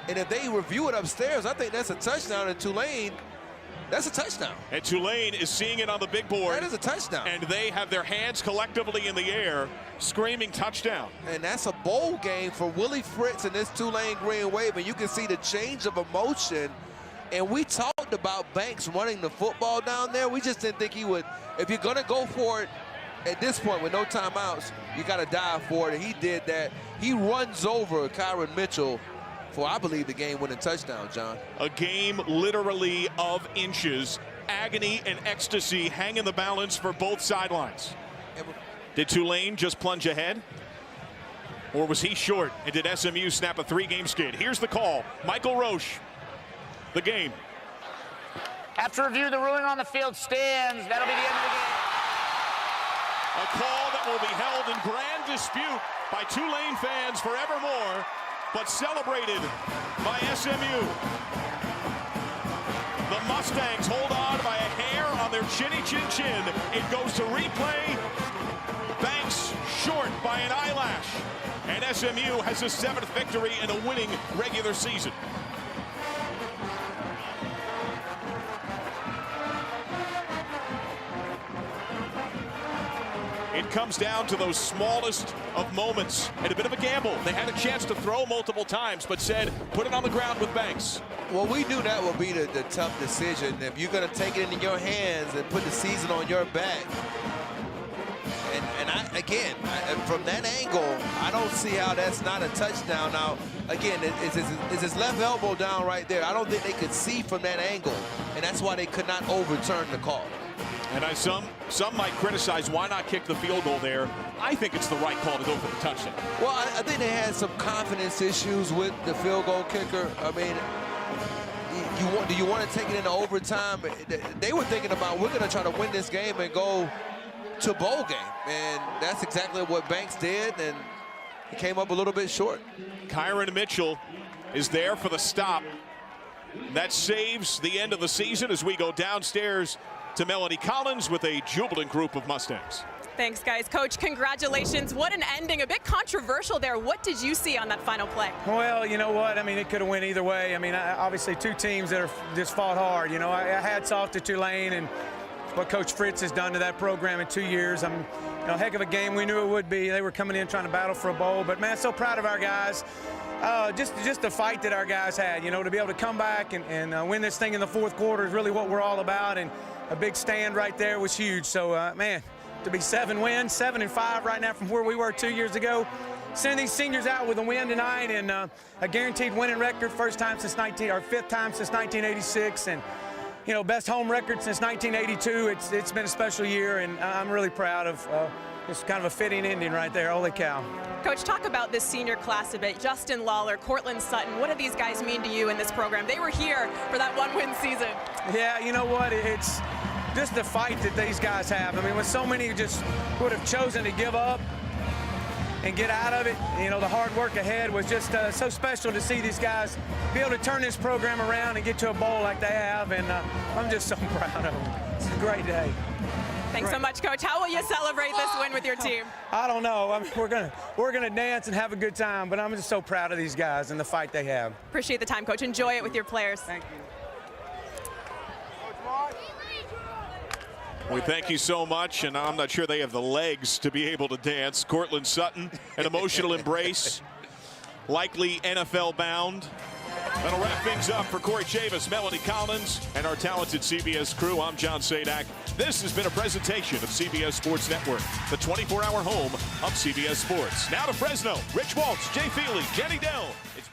And if they review it upstairs, I think that's a touchdown. In Tulane, that's a touchdown. And Tulane is seeing it on the big board. That is a touchdown. And they have their hands collectively in the air, screaming touchdown. And that's a bowl game for Willie Fritz and this Tulane Green Wave. And you can see the change of emotion. And we talked about Banks running the football down there. We just didn't think he would. If you're going to go for it at this point with no timeouts, you got to dive for it. And he did that. He runs over Kyron Mitchell for, I believe, the game-winning touchdown, John. A game literally of inches. Agony and ecstasy hang in the balance for both sidelines. Did Tulane just plunge ahead? Or was he short? And did SMU snap a 3-game skid? Here's the call. Michael Roche. The game. After review, the ruling on the field stands. That'll be the end of the game. A call that will be held in grand dispute by Tulane fans forevermore, but celebrated by SMU. The Mustangs hold on by a hair on their chinny chin chin. It goes to replay. Banks short by an eyelash. And SMU has a 7th victory in a winning regular season. It comes down to those smallest of moments and a bit of a gamble. They had a chance to throw multiple times, but said, put it on the ground with Banks. Well, we knew that would be the tough decision. If you're going to take it in your hands and put the season on your back. And again, from that angle, I don't see how that's not a touchdown. Now, again, is his left elbow down right there? I don't think they could see from that angle, and that's why they could not overturn the call. And some might criticize why not kick the field goal there. I think it's the right call to go for the touchdown. Well, I think they had some confidence issues with the field goal kicker. I mean, do you want to take it into overtime? They were thinking about, we're going to try to win this game and go to bowl game. And that's exactly what Banks did, and he came up a little bit short. Kyron Mitchell is there for the stop. That saves the end of the season as we go downstairs to Melanie Collins with a jubilant group of Mustangs. Thanks, guys. Coach, congratulations. What an ending. A bit controversial there. What did you see on that final play? Well, you know what? I mean, it could have went either way. I mean, obviously 2 teams that have just fought hard. You know, hats off to Tulane and what Coach Fritz has done to that program in 2 years. You know, heck of a game. We knew it would be. They were coming in trying to battle for a bowl. But, man, so proud of our guys. Just the fight that our guys had, you know, to be able to come back and win this thing in the 4th quarter is really what we're all about. And a big stand right there was huge. So, man, to be 7 wins, 7-5 right now from where we were 2 years ago. Send these seniors out with a win tonight and a guaranteed winning record, 5th time since 1986, and you know, best home record since 1982. It's been a special year, and I'm really proud of. It's kind of a fitting ending right there. Holy cow. Coach, talk about this senior class a bit. Justin Lawler, Cortland Sutton, what do these guys mean to you in this program? They were here for that 1-win season. Yeah, you know what? It's just the fight that these guys have. I mean, with so many who just would have chosen to give up, and get out of it. You know, the hard work ahead was just so special to see these guys be able to turn this program around and get to a bowl like they have, and I'm just so proud of them. It's a great day. Thanks so much, Coach. How will you celebrate this win with your team? I don't know. I mean, we're gonna dance and have a good time, but I'm just so proud of these guys and the fight they have. Appreciate the time, Coach. Enjoy it with your players. Thank you. We thank you so much, and I'm not sure they have the legs to be able to dance. Cortland Sutton, an emotional embrace, likely NFL bound. That'll wrap things up for Corey Chavis, Melanie Collins, and our talented CBS crew. I'm John Sadak. This has been a presentation of CBS Sports Network, the 24-hour home of CBS Sports. Now to Fresno, Rich Waltz, Jay Feely, Jenny Dell. It's